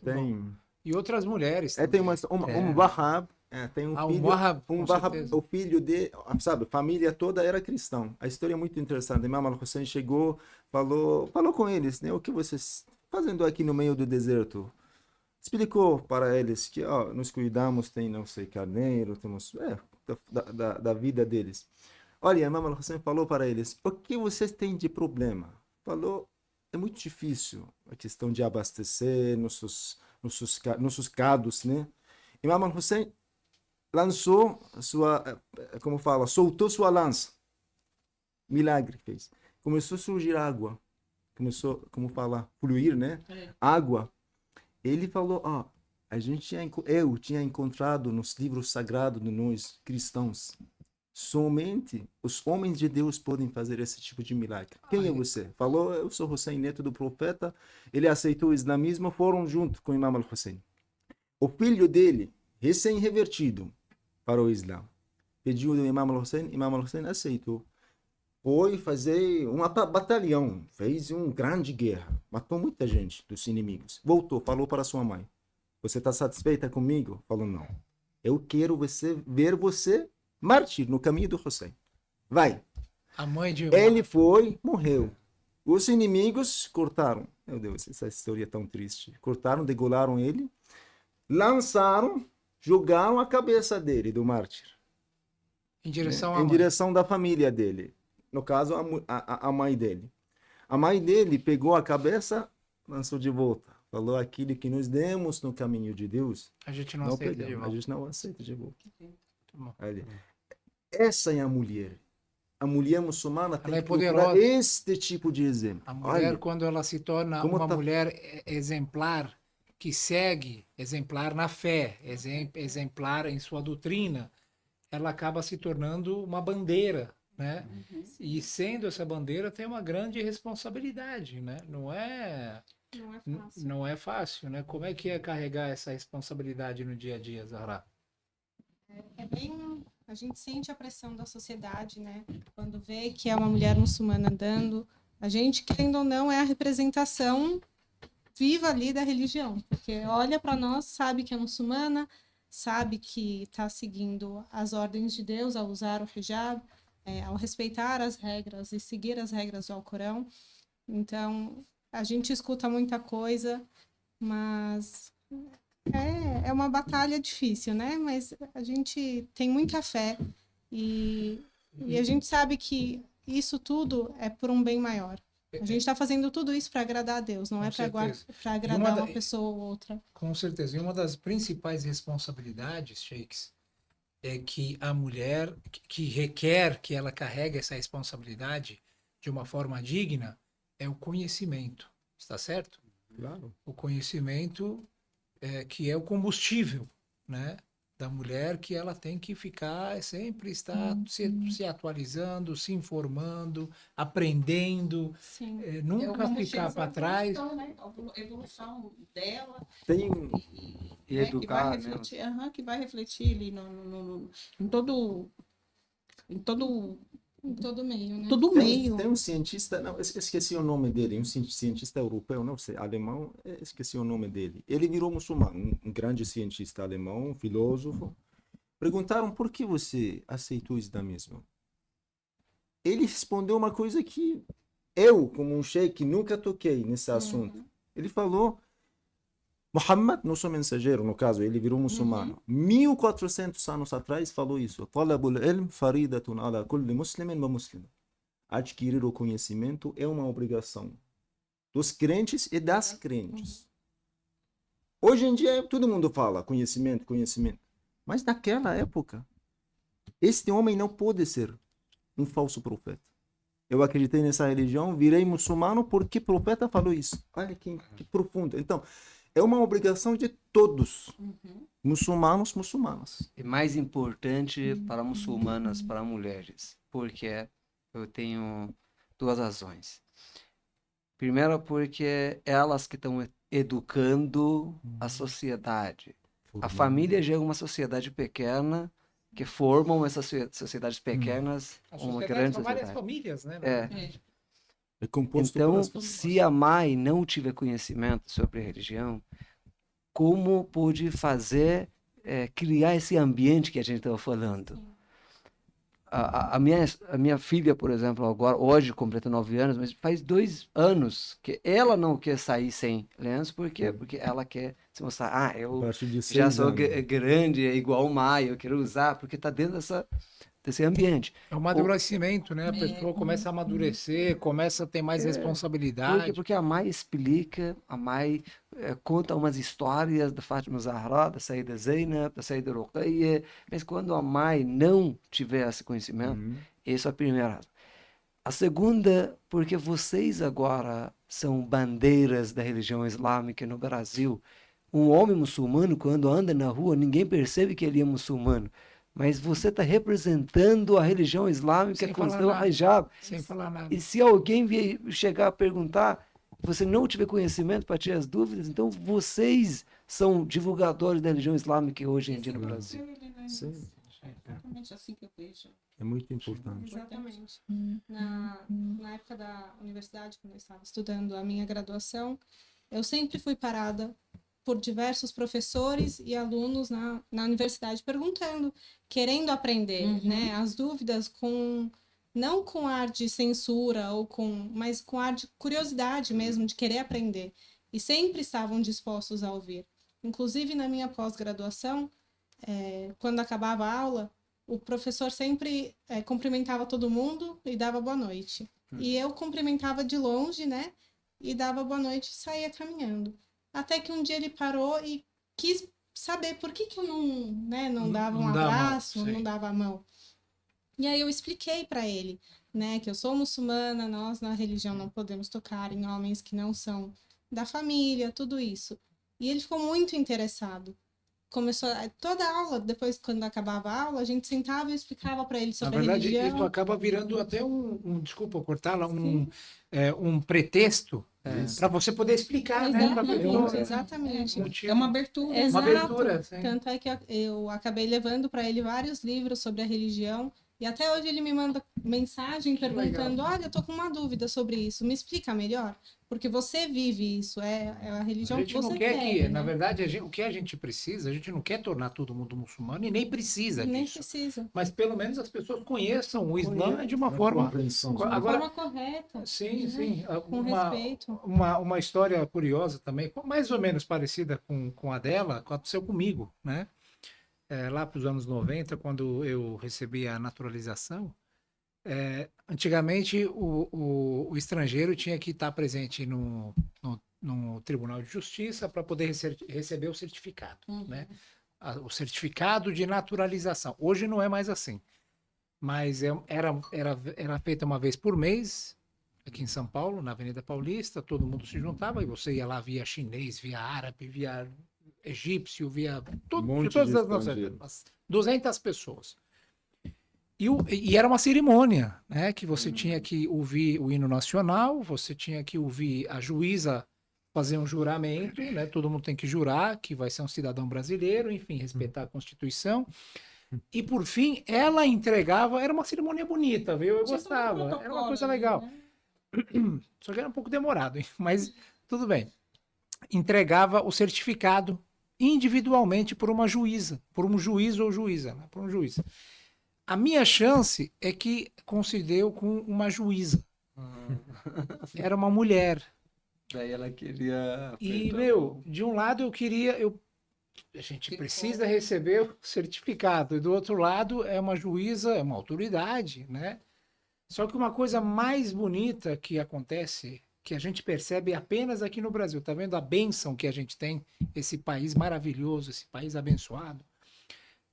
Tem. E outras mulheres Tem também. um Wahhab, tem um Ah, filho, Wahhab, um com Wahhab, certeza. o filho de, sabe, a família toda era cristão. A história é muito interessante. Imam Al-Hussein chegou, falou com eles, né? O que vocês fazendo aqui no meio do deserto? Explicou para eles que, nos cuidamos, tem, não sei, carneiro, temos, da vida deles. Olha, Imam Al-Hussein falou para eles, o que vocês têm de problema? Falou, é muito difícil a questão de abastecer nossos cados, né? Imam Al-Hussein lançou soltou sua lança. Milagre fez. Começou a surgir água. Começou, fluir, né? Água. Ele falou, eu tinha encontrado nos livros sagrados de nós cristãos, somente os homens de Deus podem fazer esse tipo de milagre. Quem é você? Falou, eu sou Hussein, neto do profeta. Ele aceitou o islamismo, foram junto com o Imam Al-Hussein. O filho dele, recém-revertido para o Islã, pediu do Imam Al-Hussein aceitou. Foi fazer uma batalhão, fez uma grande guerra, matou muita gente dos inimigos. Voltou, falou para sua mãe, você está satisfeita comigo? Falou, não. Eu quero ver você mártir no caminho do Hussein. Vai. A mãe de Ele foi, morreu. Os inimigos cortaram. Meu Deus, essa história é tão triste. Cortaram, degolaram ele, lançaram, jogaram a cabeça dele, do mártir, em direção à em mãe. direção da família dele. No caso, a mãe dele. A mãe dele pegou a cabeça, lançou de volta. Falou, aquilo que nos demos no caminho de Deus, A gente não aceita de pegamos, volta. a gente não aceita de volta. bom. Essa é a mulher. A mulher muçulmana tem é que procurar poderosa. este tipo de exemplo. A mulher, Olha, quando ela se torna como uma tá- mulher exemplar, que segue, exemplar na fé, exemplar em sua doutrina, ela acaba se tornando uma bandeira, né? E sendo essa bandeira, tem uma grande responsabilidade, né? Não é fácil. não é fácil, né? Como é que é carregar essa responsabilidade no dia a dia, Zahra? É bem. A gente sente a pressão da sociedade, né? Quando vê que é uma mulher muçulmana andando, a gente, querendo ou não, é a representação viva ali da religião, porque olha para nós, sabe que é muçulmana, sabe que está seguindo as ordens de Deus ao usar o hijab, ao respeitar as regras e seguir as regras do Alcorão. Então, a gente escuta muita coisa, mas é uma batalha difícil, né? Mas a gente tem muita fé e a gente sabe que isso tudo é por um bem maior. A gente está fazendo tudo isso para agradar a Deus, não Com é certeza. para agradar uma pessoa ou outra. Com certeza. E uma das principais responsabilidades, Sheikhs, é que a mulher que requer que ela carregue essa responsabilidade de uma forma digna é o conhecimento. Está certo? Claro. O conhecimento que é o combustível, né? da mulher que ela tem que ficar, sempre estar se atualizando, se informando, aprendendo, Sim. nunca ficar para trás. Né? A evolução dela. Tem, E Né, educar, né? que vai refletir ali em todo Em todo meio, né? todo meio. tem um cientista, não, esqueci o nome dele, um cientista europeu, não sei, alemão, esqueci o nome dele. Ele virou muçulmano, um grande cientista alemão, filósofo. Perguntaram por que você aceitou o islamismo. Ele respondeu uma coisa que eu, como um sheik, nunca toquei nesse assunto. Ele falou: Muhammad, nosso mensageiro, no caso, ele virou muçulmano. 1400 anos atrás falou isso. Talabul ilm faridatun ala kulli muslimin wa muslima. Adquirir o conhecimento é uma obrigação dos crentes e das crentes. Hoje em dia todo mundo fala conhecimento, conhecimento. Mas naquela época, este homem não pode ser um falso profeta. Eu acreditei nessa religião, virei muçulmano porque o profeta falou isso. Olha que profundo. Então, é uma obrigação de todos, muçulmanos, muçulmanas. E mais importante para muçulmanas, para mulheres, porque eu tenho duas razões. Primeiro, porque elas que estão educando a sociedade. A família já é uma sociedade pequena que formam essas sociedades pequenas A uma sociedade grande são várias sociedade. famílias, né? É composto Então, pelas famílias. se a mãe não tiver conhecimento sobre a religião, como pode fazer, criar esse ambiente que a gente estava falando? A minha filha, por exemplo, agora, hoje completa 9 anos, mas faz 2 anos que ela não quer sair sem lenço, porque ela quer se mostrar, A eu partir de já 6 sou anos. grande, é igual o Maio, eu quero usar, porque está dentro desse ambiente. É um amadurecimento, né? A pessoa começa a amadurecer, começa a ter mais responsabilidade. Porque a mãe explica, a mãe conta umas histórias da Fátima Zahra, da Saída Zainab, da Saída Ruqayya, mas quando a mãe não tiver esse conhecimento, essa é a primeira razão. A segunda, porque vocês agora são bandeiras da religião islâmica no Brasil. Um homem muçulmano, quando anda na rua, ninguém percebe que ele é muçulmano. Mas você está representando a religião islâmica Sem com o falar seu nada. hijab. Sem falar nada. E se alguém vier chegar a perguntar, você não tiver conhecimento para tirar as dúvidas, então vocês são divulgadores da religião islâmica hoje em dia no Brasil. Sim, Exatamente assim que eu vejo. é muito importante. Exatamente. Na época da universidade, quando eu estava estudando a minha graduação, eu sempre fui parada por diversos professores e alunos na universidade perguntando, querendo aprender, né? As dúvidas não com ar de censura, mas com ar de curiosidade mesmo, de querer aprender. E sempre estavam dispostos a ouvir. Inclusive, na minha pós-graduação, quando acabava a aula, o professor sempre cumprimentava todo mundo e dava boa noite. E eu cumprimentava de longe, né? E dava boa noite e saía caminhando. Até que um dia ele parou e quis saber por que eu não dava um abraço, não dava a mão. E aí eu expliquei para ele, né, que eu sou muçulmana, nós na religião não podemos tocar em homens que não são da família, tudo isso. E ele ficou muito interessado. Começou toda a aula, depois quando acabava a aula, a gente sentava e explicava para ele sobre Na verdade, a religião. isso acaba virando até desculpa cortá-la, um pretexto para você poder explicar, né? Pra pessoa. Exatamente. É uma abertura. Exato. Uma abertura, sim. Tanto é que eu acabei levando para ele vários livros sobre a religião. E até hoje ele me manda mensagem perguntando: olha, eu tô com uma dúvida sobre isso, me explica melhor? Porque você vive isso, é a religião A gente que você não quer segue, que, né? na verdade, o que a gente precisa, a gente não quer tornar todo mundo muçulmano e nem precisa Nem disso. precisa. Mas pelo menos as pessoas conheçam o Islã de uma forma. Compreensão. De uma Agora, forma correta. sim, sim. Com respeito. Uma história curiosa também, mais ou menos parecida com a dela, aconteceu comigo, né? Lá para os anos 90, quando eu recebi a naturalização, antigamente o estrangeiro tinha que estar presente no Tribunal de Justiça para poder receber o certificado, né? O certificado de naturalização. Hoje não é mais assim, mas era feita uma vez por mês, aqui em São Paulo, na Avenida Paulista, todo mundo se juntava e você ia lá via chinês, via árabe, via egípcio, via Um de monte todas de as nações, estrangeiro. umas 200 pessoas. E era uma cerimônia, né? Que você tinha que ouvir o hino nacional, você tinha que ouvir a juíza fazer um juramento, né? Todo mundo tem que jurar que vai ser um cidadão brasileiro, enfim, respeitar a Constituição. E por fim, ela entregava, era uma cerimônia bonita, viu? Eu Tinha todo um gostava, era uma protocolo coisa ali, legal. né? Só que era um pouco demorado, hein? Mas tudo bem. Entregava o certificado individualmente por uma juíza, por um juiz ou juíza, né? Por um juiz. A minha chance é que concedeu com uma juíza. Era uma mulher. Daí ela queria. E, apertar meu, de um lado eu queria. A gente precisa receber o certificado. E do outro lado é uma juíza, é uma autoridade, né? Só que uma coisa mais bonita que acontece, que a gente percebe apenas aqui no Brasil, tá vendo a bênção que a gente tem, esse país maravilhoso, esse país abençoado?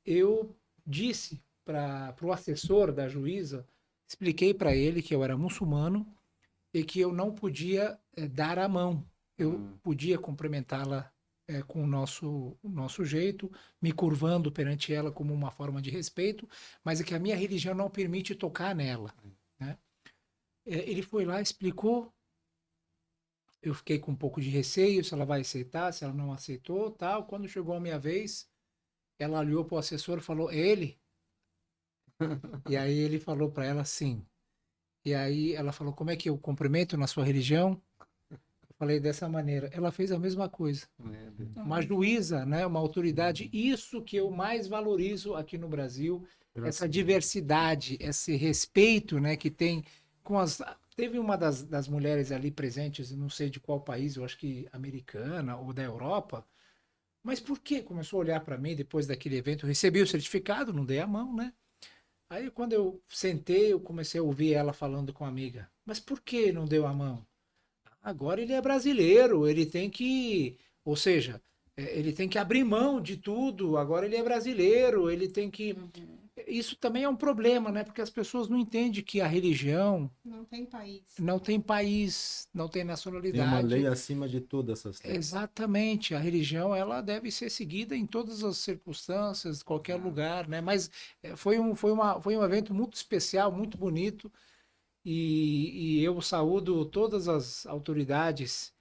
Eu disse para o assessor da juíza, expliquei para ele que eu era muçulmano e que eu não podia dar a mão. Eu podia cumprimentá-la com o nosso jeito, me curvando perante ela como uma forma de respeito, mas é que a minha religião não permite tocar nela. Né? Ele foi lá, explicou, eu fiquei com um pouco de receio se ela vai aceitar, se ela não aceitou, tal. Quando chegou a minha vez, ela olhou para o assessor e falou, é ele? E aí ele falou para ela, sim. E aí ela falou, como é que eu cumprimento na sua religião? Eu falei dessa maneira. Ela fez a mesma coisa. Uma juíza, né, uma autoridade, isso que eu mais valorizo aqui no Brasil, essa diversidade, esse respeito, né, que tem com as... Teve uma das mulheres ali presentes, não sei de qual país, eu acho que americana ou da Europa, mas por que começou a olhar para mim depois daquele evento? Eu recebi o certificado, não dei a mão, né? Aí quando eu sentei, eu comecei a ouvir ela falando com a amiga. Mas por que não deu a mão? Agora ele é brasileiro, ele tem que, ou seja, ele tem que abrir mão de tudo. Agora ele é brasileiro, ele tem que. Isso também é um problema, né? Porque as pessoas não entendem que a religião Não tem país. não tem país, não tem Tem uma nacionalidade. lei acima de todas essas leis. Exatamente, a religião ela deve ser seguida em todas as circunstâncias, qualquer lugar, né? Mas foi um evento muito especial, muito bonito, e eu saúdo todas as autoridades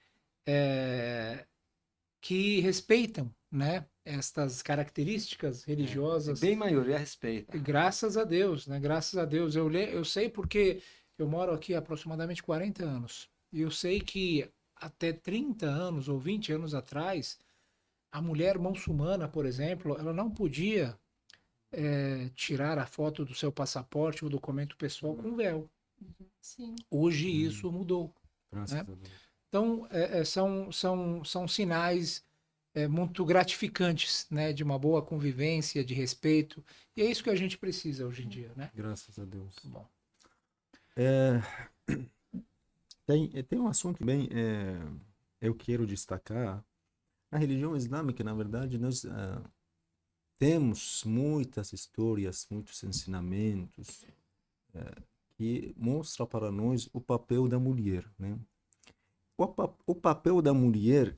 que respeitam, né? Estas características religiosas. Bem maioria respeita. E graças a Deus, né? Graças a Deus. Eu sei porque eu moro aqui há aproximadamente 40 anos. E eu sei que até 30 anos ou 20 anos atrás, a mulher muçulmana, por exemplo, ela não podia tirar a foto do seu passaporte ou documento pessoal com véu. Sim. Hoje isso mudou. Graças né? a Deus. Então, são sinais muito gratificantes, né? De uma boa convivência, de respeito. E é isso que a gente precisa hoje em dia, né? Graças a Deus. Muito bom. Tem um assunto bem, eu quero destacar. Na religião islâmica, na verdade, nós temos muitas histórias, muitos ensinamentos que mostram para nós o papel da mulher, né? O papel da mulher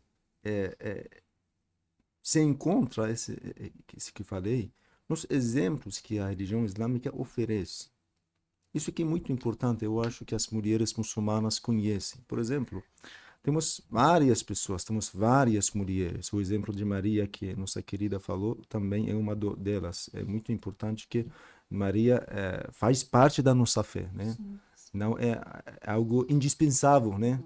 se encontra, esse que falei, nos exemplos que a religião islâmica oferece. Isso aqui é muito importante, eu acho que as mulheres muçulmanas conhecem. Por exemplo, temos várias pessoas, temos várias mulheres. O exemplo de Maria, que nossa querida falou, também é uma delas. É muito importante que Maria faz parte da nossa fé, né? Não é algo indispensável, né?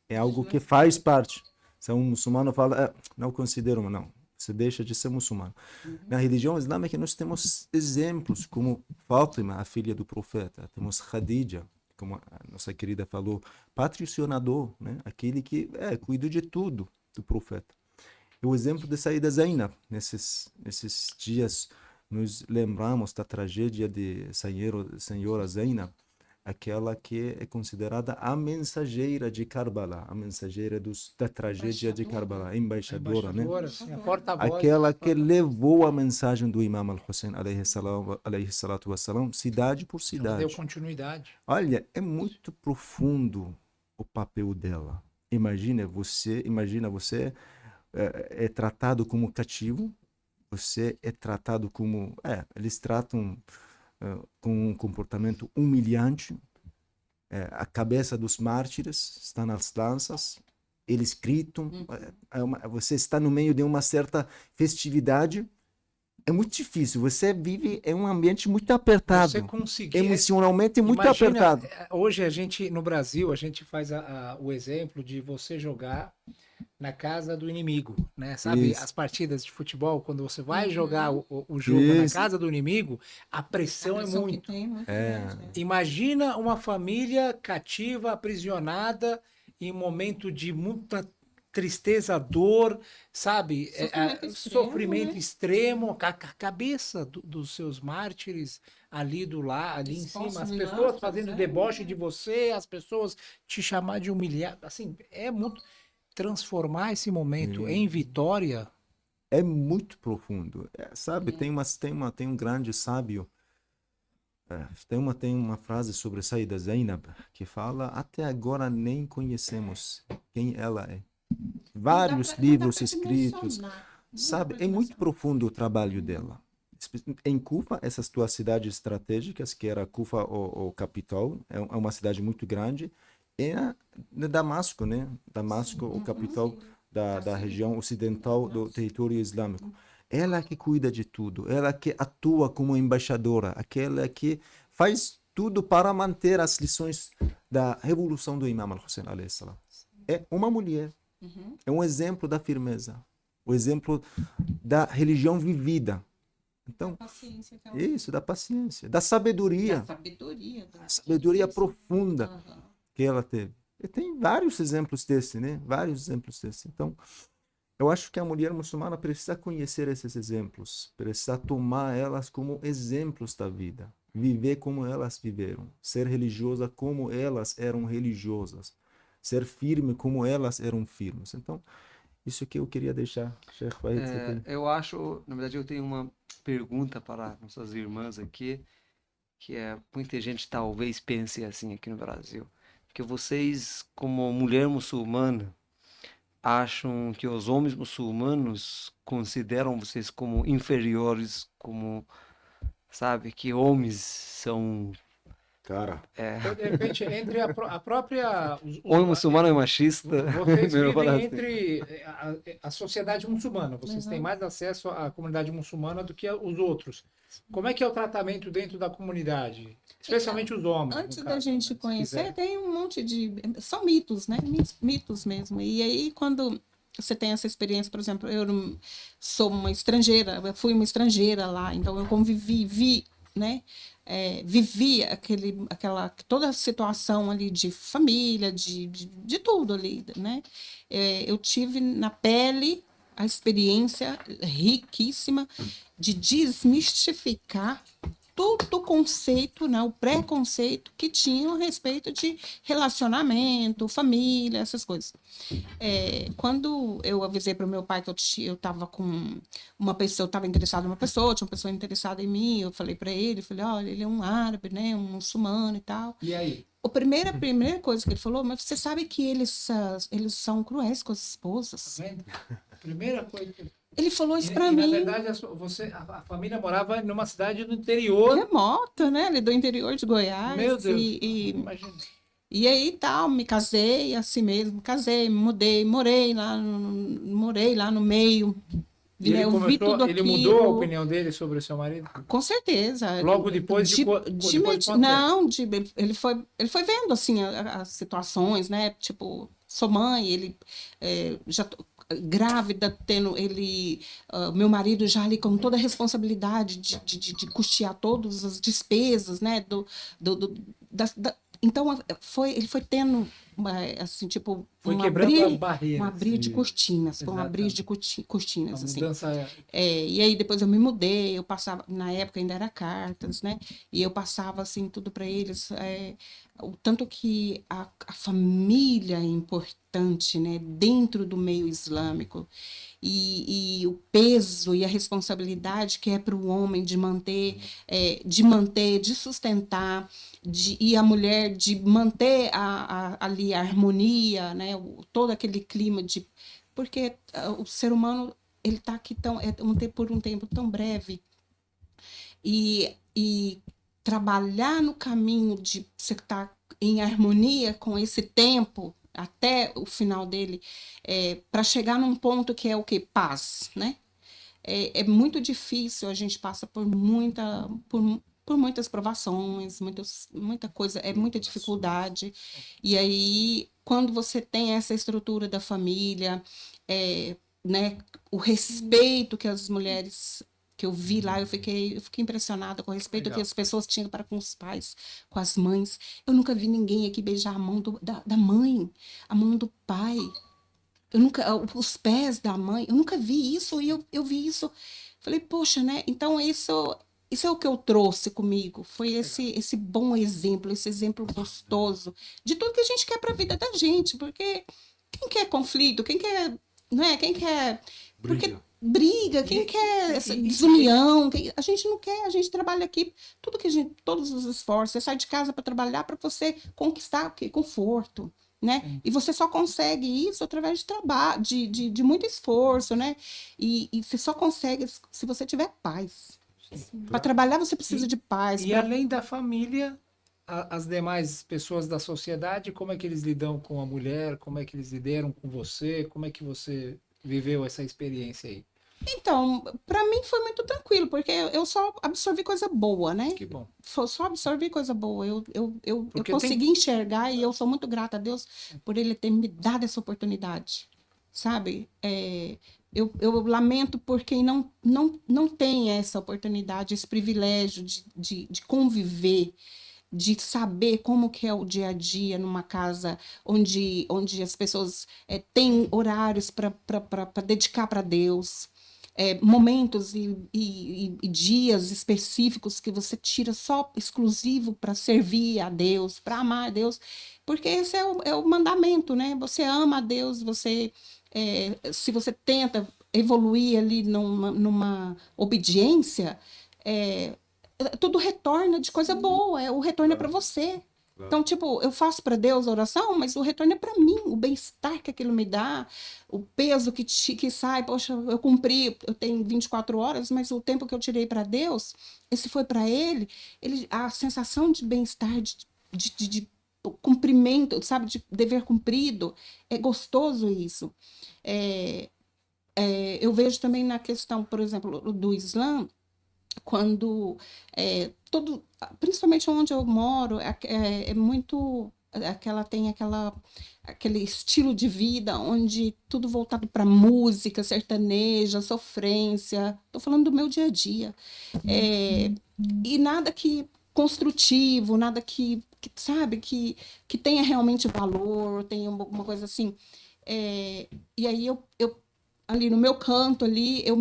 É algo que faz parte. Se um muçulmano fala, não considero, não. Você deixa de ser muçulmano. Na religião islâmica nós temos exemplos como Fátima, a filha do profeta. Temos Khadija, como a nossa querida falou, patrocinador, né? Aquele que cuida de tudo do profeta. E o exemplo de Saída Zainab, nesses dias nos lembramos da tragédia de Senhora Zainab, aquela que é considerada a mensageira de Karbala, a mensageira da tragédia de Karbala, a embaixadora, né? Sim, a porta-voz. Aquela que levou a mensagem do Imam al-Hussein, alayhi salatu wassalam, cidade por Ela cidade. deu continuidade. Olha, é muito profundo o papel dela. Imagina você é tratado como cativo, você é tratado como... eles tratam com um comportamento humilhante. A cabeça dos mártires está nas lanças, eles gritam, você está no meio de uma certa festividade. É muito difícil, você vive em um ambiente muito apertado, Você conseguir... emocionalmente muito Imagina, apertado. hoje no Brasil, a gente faz o exemplo de você jogar na casa do inimigo, né? Sabe, Isso. as partidas de futebol, quando você vai jogar o jogo na casa do inimigo, a pressão é muito. Imagina uma família cativa, aprisionada, em um momento de muita tristeza, dor, sabe? Sofrimento extremo, a cabeça dos seus mártires ali ali em cima, as pessoas fazendo deboche de você, as pessoas te chamar de humilhado, assim, é muito transformar esse momento em vitória. É muito profundo, sabe? Tem um grande sábio, tem uma frase sobre Sayyida Zainab que fala: até agora nem conhecemos quem ela é. Vários livros escritos, sabe? É muito profundo o trabalho dela. Em Kufa, essas duas cidades estratégicas, que era Kufa ou capital, é uma cidade muito grande, e Damasco, né? Damasco, o capital da região ocidental do território islâmico. Ela que cuida de tudo, ela que atua como embaixadora, aquela que faz tudo para manter as lições da revolução do Imam al-Hussein alayhi salam. É uma mulher. É um exemplo da firmeza, o exemplo da religião vivida. Então, isso, da paciência, da sabedoria. Sabedoria profunda que ela teve. E tem vários exemplos desse, né? Vários exemplos desse. Então, eu acho que a mulher muçulmana precisa conhecer esses exemplos, precisa tomar elas como exemplos da vida, viver como elas viveram, ser religiosa como elas eram religiosas, ser firme como elas eram firmes. Então, isso que eu queria deixar. Sheikh Fahid, você tem... Eu acho, na verdade, eu tenho uma pergunta para nossas irmãs aqui, que muita gente talvez pense assim aqui no Brasil, que vocês, como mulher muçulmana, acham que os homens muçulmanos consideram vocês como inferiores, como, sabe, que homens são... Cara, Então, de repente, entre a própria... Homem muçulmano é machista. Vocês Melhor falar vivem assim. entre a sociedade muçulmana, vocês têm mais acesso à comunidade muçulmana do que os outros. Como é que é o tratamento dentro da comunidade? Especialmente os homens. Antes no da caso, gente né, conhecer, tem um monte de... São mitos, né? Mitos mesmo. E aí, quando você tem essa experiência, por exemplo, eu sou uma estrangeira, eu fui uma estrangeira lá, então eu convivi, né? Vivi toda a situação ali de família, de tudo ali, né? Eu tive na pele a experiência riquíssima de desmistificar todo o conceito, né, o preconceito que tinham a respeito de relacionamento, família, essas coisas. Quando eu avisei para o meu pai que eu estava com uma pessoa, estava interessada em uma pessoa, tinha uma pessoa interessada em mim, eu falei para ele, olha, ele é um árabe, né, um muçulmano e tal. E aí? A primeira coisa que ele falou, mas você sabe que eles são cruéis com as esposas. Tá vendo? Primeira coisa que... Ele falou isso para mim. Na verdade, a família morava numa cidade do interior. Remota, né? Ali do interior de Goiás. Meu Deus, imagina. E aí tal, me casei assim mesmo, casei, mudei, morei lá no meio. E ele vi tudo ele aquilo. mudou a opinião dele sobre o seu marido? Com certeza. Logo depois de quanto tempo? Não, ele foi vendo assim as situações, né? Tipo, sou mãe, ele já grávida, meu marido já ali com toda a responsabilidade de custear todas as despesas, né? Então ele foi tendo assim, tipo, foi quebrando as barreiras. Um abrir de cortinas, foi um abrir de cortinas, assim. Mudança... E aí depois eu me mudei, eu passava, na época ainda era cartas, né? E eu passava assim tudo para eles, o tanto que a família é importante, né? Dentro do meio islâmico. E o peso e a responsabilidade que é para o homem de manter, de sustentar, e a mulher de manter ali a harmonia, né? Todo aquele clima de porque o ser humano ele está aqui por um tempo tão breve e trabalhar no caminho de você estar em harmonia com esse tempo até o final dele, para chegar num ponto que é o que? Paz, né? É muito difícil, a gente passa por muitas provações, muita coisa, muita dificuldade. E aí, quando você tem essa estrutura da família, né, o respeito que as mulheres que eu vi lá, eu fiquei impressionada com o respeito que as pessoas tinham para com os pais, com as mães. Eu nunca vi ninguém aqui beijar a mão da mãe, a mão do pai. Os pés da mãe, eu nunca vi isso, e eu vi isso. Falei, poxa, né? Então isso é o que eu trouxe comigo. Foi esse bom exemplo, esse exemplo gostoso de tudo que a gente quer para a vida da gente, porque quem quer conflito, quem quer, né? Quem quer porque briga, quem quer essa desunião, a gente não quer, a gente trabalha aqui, todos os esforços, você sai de casa para trabalhar para você conquistar o quê? Conforto. Né? E você só consegue isso através de trabalho, de muito esforço, né? E você só consegue se você tiver paz. Para trabalhar você precisa de paz. E além da família, as demais pessoas da sociedade, como é que eles lidam com a mulher? Como é que eles lidaram com você? Como é que você viveu essa experiência aí? Então, para mim foi muito tranquilo, porque eu só absorvi coisa boa, né? Que bom. Só absorvi coisa boa. Eu consegui enxergar e eu sou muito grata a Deus por Ele ter me dado essa oportunidade, sabe? Eu lamento por quem não tem essa oportunidade, esse privilégio de conviver, de saber como que é o dia a dia numa casa onde as pessoas têm horários para dedicar para Deus. Momentos e dias específicos que você tira só exclusivo para servir a Deus, para amar a Deus, porque esse é o mandamento, né? Você ama a Deus, se você tenta evoluir ali numa obediência, tudo retorna de coisa boa, o retorno é para você. Então, tipo, eu faço para Deus a oração, mas o retorno é para mim, o bem-estar que aquilo me dá, o peso que sai, poxa, eu cumpri, eu tenho 24 horas, mas o tempo que eu tirei para Deus, esse foi para ele, a sensação de bem-estar, de cumprimento, sabe, de dever cumprido, é gostoso isso. Eu vejo também na questão, por exemplo, do Islã, quando principalmente onde eu moro, é muito aquele estilo de vida onde tudo voltado para música sertaneja, sofrência. Estou falando do meu dia a dia. E nada que construtivo, nada que sabe, que tenha realmente valor, tenha alguma coisa assim. E aí eu ali no meu canto ali, eu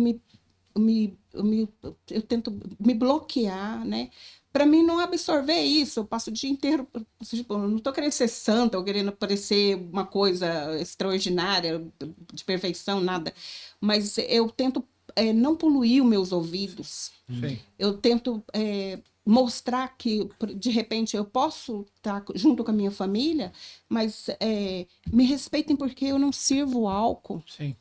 tento me bloquear, né? Para mim não absorver isso, eu passo o dia inteiro, tipo, eu não estou querendo ser santa ou querendo parecer uma coisa extraordinária, de perfeição, nada, mas eu tento não poluir os meus ouvidos. Sim. Eu tento mostrar que, de repente, eu posso estar junto com a minha família, mas me respeitem porque eu não sirvo álcool. Sim.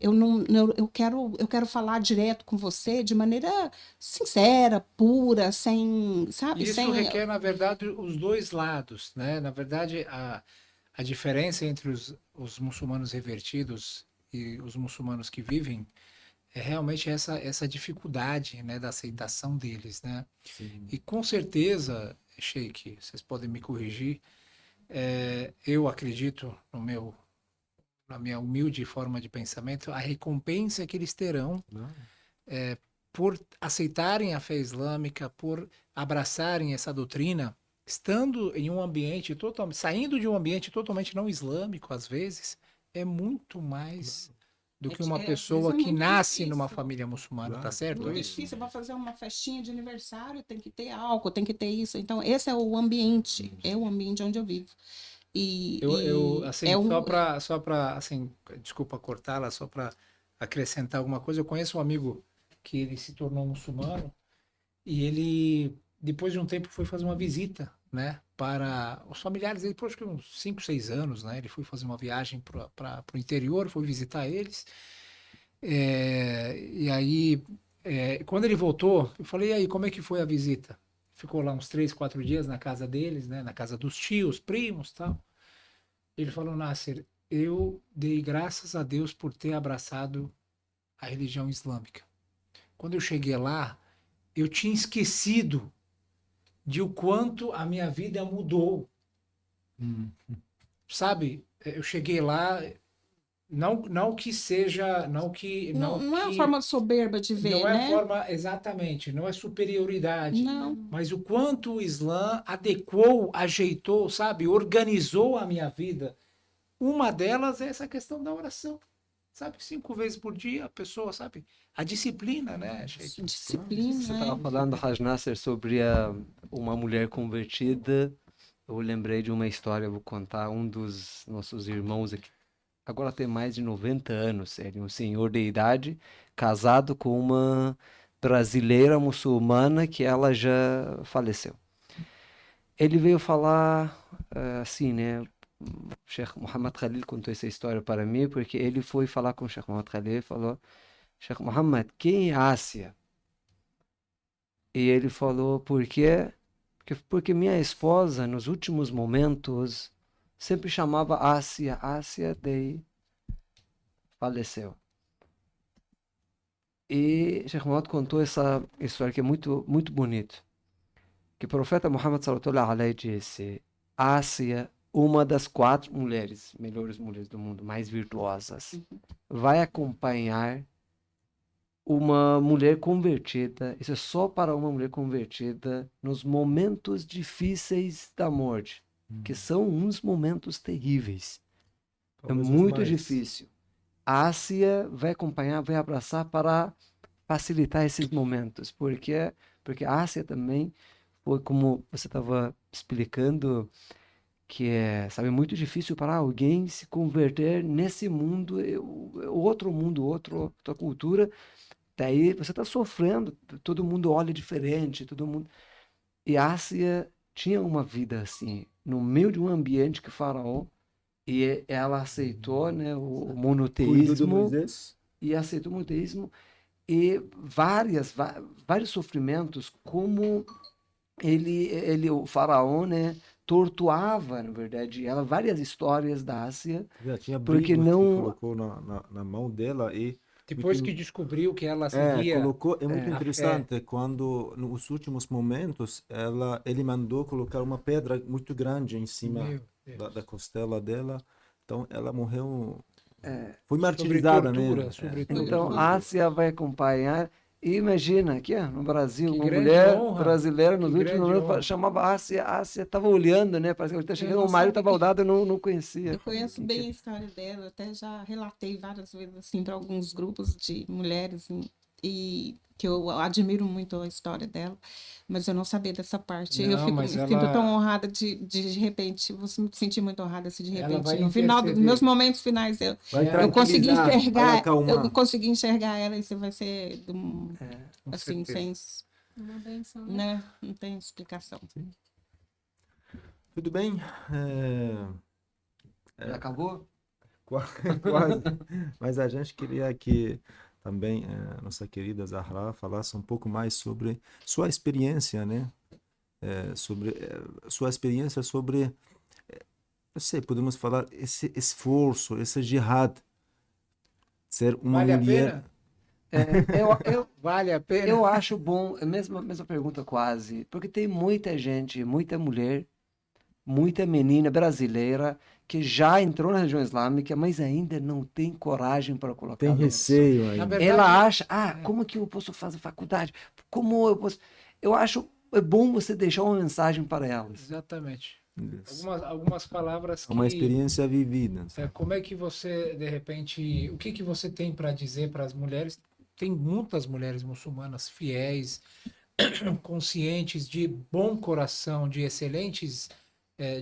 Eu quero falar direto com você de maneira sincera, pura, sem, sabe? Isso requer, na verdade, os dois lados, né? Na verdade, a diferença entre os muçulmanos revertidos e os muçulmanos que vivem é realmente essa dificuldade, né, da aceitação deles, né? Sim. E com certeza, Sheikh, vocês podem me corrigir, eu acredito na minha humilde forma de pensamento, a recompensa que eles terão por aceitarem a fé islâmica, por abraçarem essa doutrina, estando em um ambiente saindo de um ambiente totalmente não islâmico, às vezes, é muito mais do que uma pessoa que nasce numa família muçulmana, tá certo? Muito difícil, vai fazer uma festinha de aniversário, tem que ter álcool, tem que ter isso. Então, esse é o ambiente onde eu vivo. Só para assim, desculpa cortá-la, só para acrescentar alguma coisa, eu conheço um amigo que ele se tornou muçulmano e ele depois de um tempo, foi fazer uma visita, né, para os familiares dele, depois de uns 5, 6 anos, né, ele foi fazer uma viagem para o interior, foi visitar eles. E aí, quando ele voltou, eu falei, e aí, como é que foi a visita? Ficou lá uns 3, 4 dias na casa deles, né, na casa dos tios, primos, tal. Ele falou, Nasser, eu dei graças a Deus por ter abraçado a religião islâmica. Quando eu cheguei lá, eu tinha esquecido de o quanto a minha vida mudou, sabe? Eu cheguei lá, não que seja, Não é uma forma soberba de ver, não é né? forma, exatamente, não é superioridade, Não. mas o quanto o Islã adequou, ajeitou, sabe? Organizou a minha vida. Uma delas é essa questão da oração, sabe? 5 vezes por dia, a pessoa, sabe? A disciplina, né, Sheikh? Você Disciplina, estava né? falando, Haj Nasser, sobre uma mulher convertida. Eu lembrei de uma história, eu vou contar. Um dos nossos irmãos aqui, agora tem mais de 90 anos, ele é um senhor de idade, casado com uma brasileira muçulmana que ela já faleceu. Ele veio falar assim, né? O Sheikh Mohammed Khalil contou essa história para mim, porque ele foi falar com o Sheikh Mohammed Khalil e falou, Sheikh Mohammed, quem é Ásia? E ele falou, por quê? Porque minha esposa, nos últimos momentos, sempre chamava Ásia, Ásia, daí faleceu. E Sheikh Mohammed contou essa história que é muito, muito bonito. Que o profeta Muhammad sallallahu alaihi disse, Ásia, uma das 4 mulheres, melhores mulheres do mundo, mais virtuosas, vai acompanhar uma mulher convertida, isso é só para uma mulher convertida nos momentos difíceis da morte, que são uns momentos terríveis. Talvez É os muito mais. difícil. A Ásia vai acompanhar, vai abraçar para facilitar esses momentos, porque a Ásia também foi como você estava explicando, que é, sabe, muito difícil para alguém se converter nesse mundo, outro mundo, outra cultura. Daí você está sofrendo, todo mundo olha diferente, todo mundo. E Ásia tinha uma vida assim, no meio de um ambiente que Faraó, e ela aceitou, né, o Cuidou do monoteísmo, Moisés? e aceitou o monoteísmo, e vários sofrimentos, como o Faraó, né, torturava, na verdade, ela, várias histórias da Ásia, Já tinha porque abrigos que não. colocou na mão dela e Depois muito, que descobriu que ela seguia colocou, é muito a fé, interessante quando nos últimos momentos ele mandou colocar uma pedra muito grande em cima meu Deus, da costela dela, então ela morreu, foi sobre martirizada, tortura, né? sobre Então, tortura. a Ásia vai acompanhar. E imagina, aqui ó, no Brasil, Que uma grande mulher honra, brasileira nos que últimos grande momentos honra. chamava Ásia. A Ásia estava olhando, né? Parece que ele está chegando, não o marido estava sabia. ao lado, eu não conhecia. Eu conheço bem a história dela, até já relatei várias vezes assim para alguns grupos de mulheres e que eu admiro muito a história dela, mas eu não sabia dessa parte. Eu Não, me mas sinto tão ela honrada de repente, você me sentir muito honrada se de ela repente vai no final dos meus interceder. momentos finais Vai eu consegui tranquilizar, vai enxergar, acalmar. eu consegui enxergar ela e você vai ser Com assim certeza. sem, Uma benção, né? né? Não tem explicação. Tudo bem? Já acabou? Quase. Mas a gente queria que também a nossa querida Zahra falasse um pouco mais sobre sua experiência, né? Sobre sua experiência sobre, eu sei, podemos falar esse esforço, esse jihad, ser uma Vale a mulher. pena? Vale a pena? Eu acho bom, é a mesma pergunta quase, porque tem muita gente, muita mulher, muita menina brasileira que já entrou na religião islâmica, mas ainda não tem coragem para colocar Tem a mão. receio Na ainda. verdade, Ela acha, como que eu posso fazer faculdade? Como eu posso... Eu acho é bom você deixar uma mensagem para elas. exatamente. Isso. Algumas palavras É uma que experiência vivida. como é que você, de repente, o que você tem para dizer para as mulheres? Tem muitas mulheres muçulmanas fiéis, conscientes, de bom coração, de excelentes,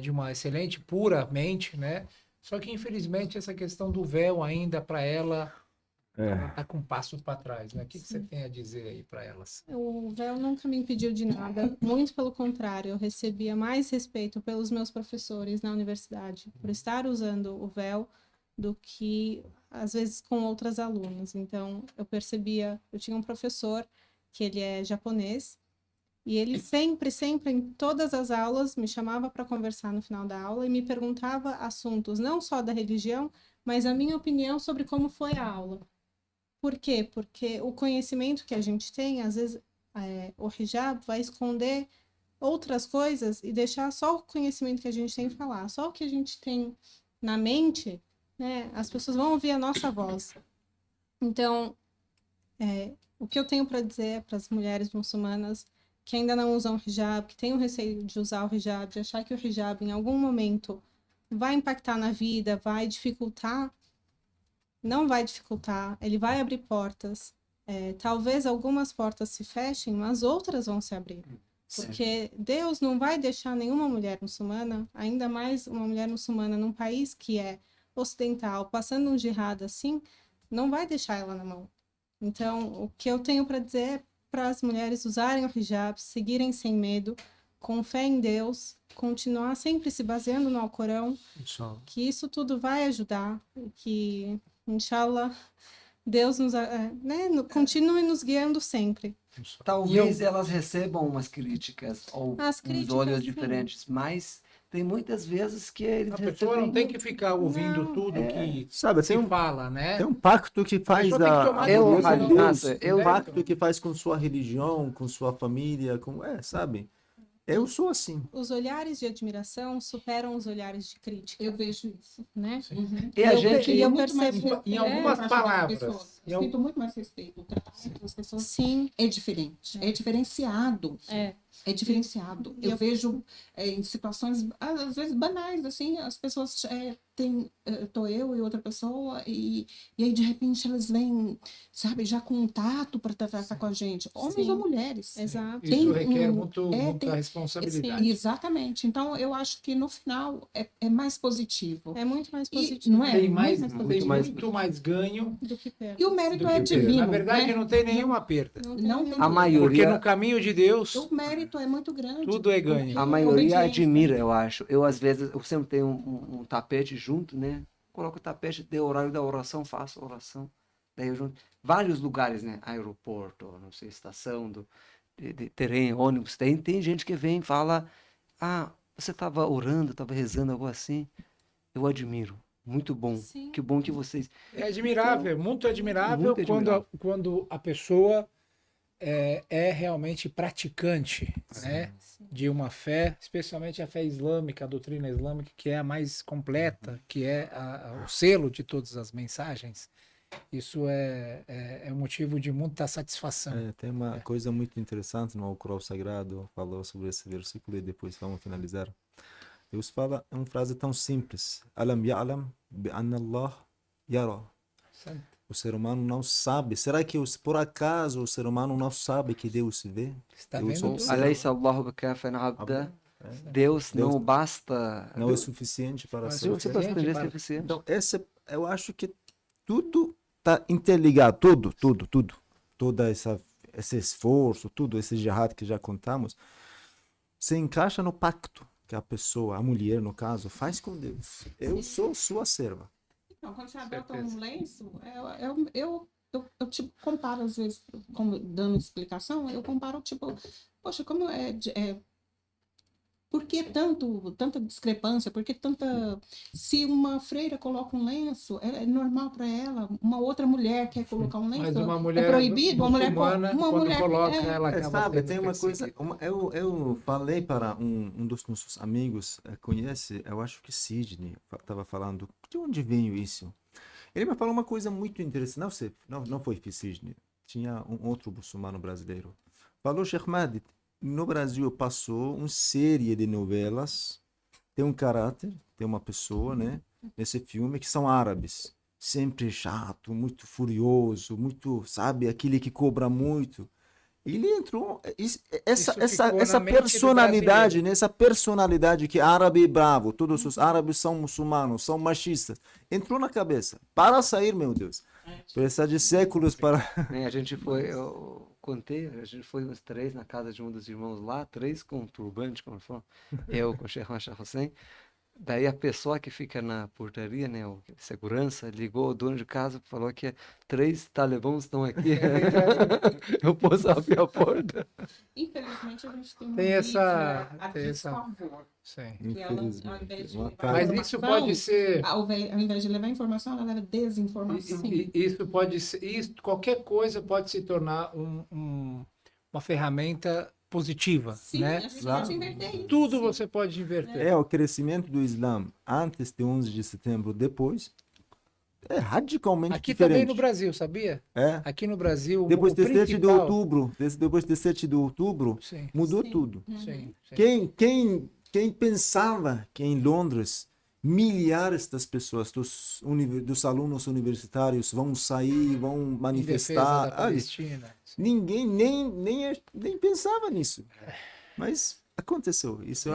de uma excelente, pura mente, né? Só que, infelizmente, essa questão do véu ainda para ela Ela está com um passo para trás, né? O que você tem a dizer aí para elas? O véu nunca me impediu de nada, muito pelo contrário, eu recebia mais respeito pelos meus professores na universidade, por estar usando o véu, do que, às vezes, com outras alunas. Então, eu tinha um professor, que ele é japonês, e ele sempre, em todas as aulas, me chamava para conversar no final da aula e me perguntava assuntos, não só da religião, mas a minha opinião sobre como foi a aula. Por quê? Porque o conhecimento que a gente tem, às vezes, o hijab vai esconder outras coisas e deixar só o conhecimento que a gente tem falar. Só o que a gente tem na mente, né? As pessoas vão ouvir a nossa voz. Então, o que eu tenho para dizer para as mulheres muçulmanas que ainda não usam hijab, que têm o receio de usar o hijab, de achar que o hijab em algum momento vai impactar na vida, vai dificultar, não vai dificultar, ele vai abrir portas. Talvez algumas portas se fechem, mas outras vão se abrir. Porque Deus não vai deixar nenhuma mulher muçulmana, ainda mais uma mulher muçulmana num país que é ocidental, passando um jihad assim, não vai deixar ela na mão. Então, o que eu tenho para dizer é para as mulheres usarem o hijab, seguirem sem medo, com fé em Deus, continuar sempre se baseando no Alcorão, que isso tudo vai ajudar, que, inshallah, Deus continue nos guiando sempre. Talvez elas recebam umas críticas ou uns olhos sim. diferentes, mas tem muitas vezes que eles A pessoa não tem que ficar ouvindo tudo que Sabe, se fala, né? tem um pacto que faz pessoa tem que tomar é um pacto que faz com sua religião, com sua família, sabe? Eu sou assim. Os olhares de admiração superam os olhares de crítica. Eu vejo isso. Né? E a gente eu muito mais percebo em algumas palavras. Eu sinto muito mais respeito. O tratamento das pessoas Sim, é diferente, é diferenciado. É diferenciado. Eu vejo em situações, às vezes, banais, assim, as pessoas tô eu e outra pessoa, e aí, de repente, elas vêm, sabe, já com um tato para tratar com a gente, homens Sim. ou mulheres. exato. Isso requer muita responsabilidade. Exatamente. Então, eu acho que no final é mais positivo. É muito mais positivo Não é? Tem Muito mais ganho do que perda. E o mérito do é que perda. divino. Na verdade, né? não tem nenhuma perda. Não Não tem tem- a Porque maioria, no caminho de Deus, O mérito é muito grande. tudo é ganho. a maioria Obediência. admira, eu acho. Eu, às vezes, eu sempre tenho um tapete junto, né? Coloco o tapete, deu horário da oração, faço oração. Daí eu junto. Vários lugares, né? Aeroporto, não sei, estação de trem, ônibus. Tem gente que vem e fala: ah, você estava orando, estava rezando, algo assim. Eu admiro. Muito bom. Sim. Que bom que vocês. É admirável, muito admirável, Muito admirável. quando a pessoa é realmente praticante, né, de uma fé, especialmente a fé islâmica, a doutrina islâmica, que é a mais completa, que é o selo de todas as mensagens. Isso é motivo de muita satisfação. Tem uma coisa muito interessante no Alcorão Sagrado, falou sobre esse versículo e depois vamos finalizar. Deus fala uma frase tão simples: Alam ya'lam bi'anna Allah yara. O ser humano não sabe. Será que por acaso o ser humano não sabe que Deus vê? Está Eu vendo? sou- tudo? Alaysa Allahu bikafin abda. Deus não basta. Não é suficiente para Mas ser. o Você suficiente bastante para- suficiente. Então, eu acho que tudo está interligado, tudo. Todo esse esforço, tudo esse jihad que já contamos, se encaixa no pacto que a pessoa, a mulher no caso, faz com Deus. Eu sou sua serva. Então, quando você adota Certeza. um lenço, eu tipo, comparo, às vezes, como, dando explicação, eu comparo, tipo, poxa, como por que tanta discrepância? Por que tanta... Se uma freira coloca um lenço, é normal para ela. Uma outra mulher quer colocar um lenço, Mas uma mulher é proibido. Uma mulher, muçulmana, uma quando mulher coloca, ela acaba Sabe, sendo tem uma coisa. perseguida. Eu falei para um dos nossos amigos, conhece, eu acho que Sidney, estava falando, de onde veio isso? Ele me falou uma coisa muito interessante. Não foi Sidney, tinha um outro muçulmano brasileiro. Falou, Sheikh Mahdi, no Brasil passou uma série de novelas, tem um caráter, tem uma pessoa, né, nesse filme, que são árabes. Sempre chato, muito furioso, muito, sabe, aquele que cobra muito. Ele entrou, essa ficou na mente do personalidade, brasileiro. né, essa personalidade que árabe é bravo, todos os árabes são muçulmanos, são machistas, entrou na cabeça. Para sair, meu Deus. Precisa de séculos para... A gente foi, eu contei, a gente foi uns 3 na casa de um dos irmãos lá, 3 com turbante, como falou, eu com o Sheikh Mashar Hussein. Daí a pessoa que fica na portaria, né, o segurança, ligou ao dono de casa e falou que 3 talibãs estão aqui. Eu posso abrir a porta. Infelizmente, a gente tem uma Tem essa- mídia a tem essa- desfavor. Sim. Que ela, ao invés Infelizmente. de Uma levar Mas cara- isso pode ser. ao invés de levar informação, ela leva desinformação. Isso pode ser. Qualquer coisa pode se tornar uma ferramenta positiva, Sim, né? a gente Claro. pode inverter isso. Tudo sim. você pode inverter. É o crescimento do Islã antes de 11 de setembro, depois, é radicalmente Aqui também diferente. no Brasil, sabia? É. Aqui no Brasil, Depois o de 7 de principal... outubro, depois de 7 de outubro, Sim, mudou Sim. tudo. sim, sim. Quem pensava que em Londres milhares das pessoas, dos alunos universitários vão sair, vão Em defesa da manifestar? Olha, Palestina. Sim. ninguém nem pensava nisso. Mas aconteceu. Isso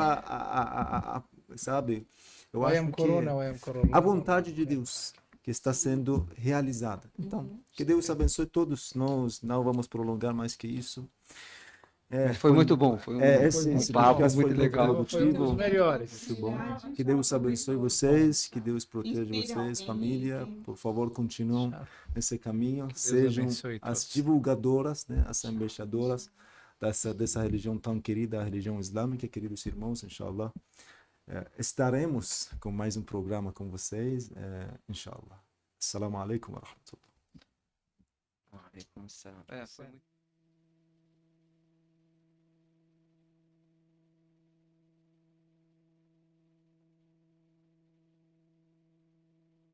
sabe? Eu acho que a vontade de Deus que está sendo realizada. Então, que Deus abençoe todos nós. Não vamos prolongar mais que isso. Mas foi muito bom, foi Esse papo podcast muito foi legal. Foi um dos produtivo. melhores. Muito bom. Que Deus abençoe vocês, que Deus proteja Inspire vocês, alguém, família. sim. Por favor, continuem Tchau. nesse caminho. Deus Sejam abençoe as todos. divulgadoras, né, as embaixadoras dessa religião tão querida, a religião islâmica, queridos irmãos, inshallah. Estaremos com mais um programa com vocês, inshallah. Assalamu alaikum wa rahmatullah. Foi muito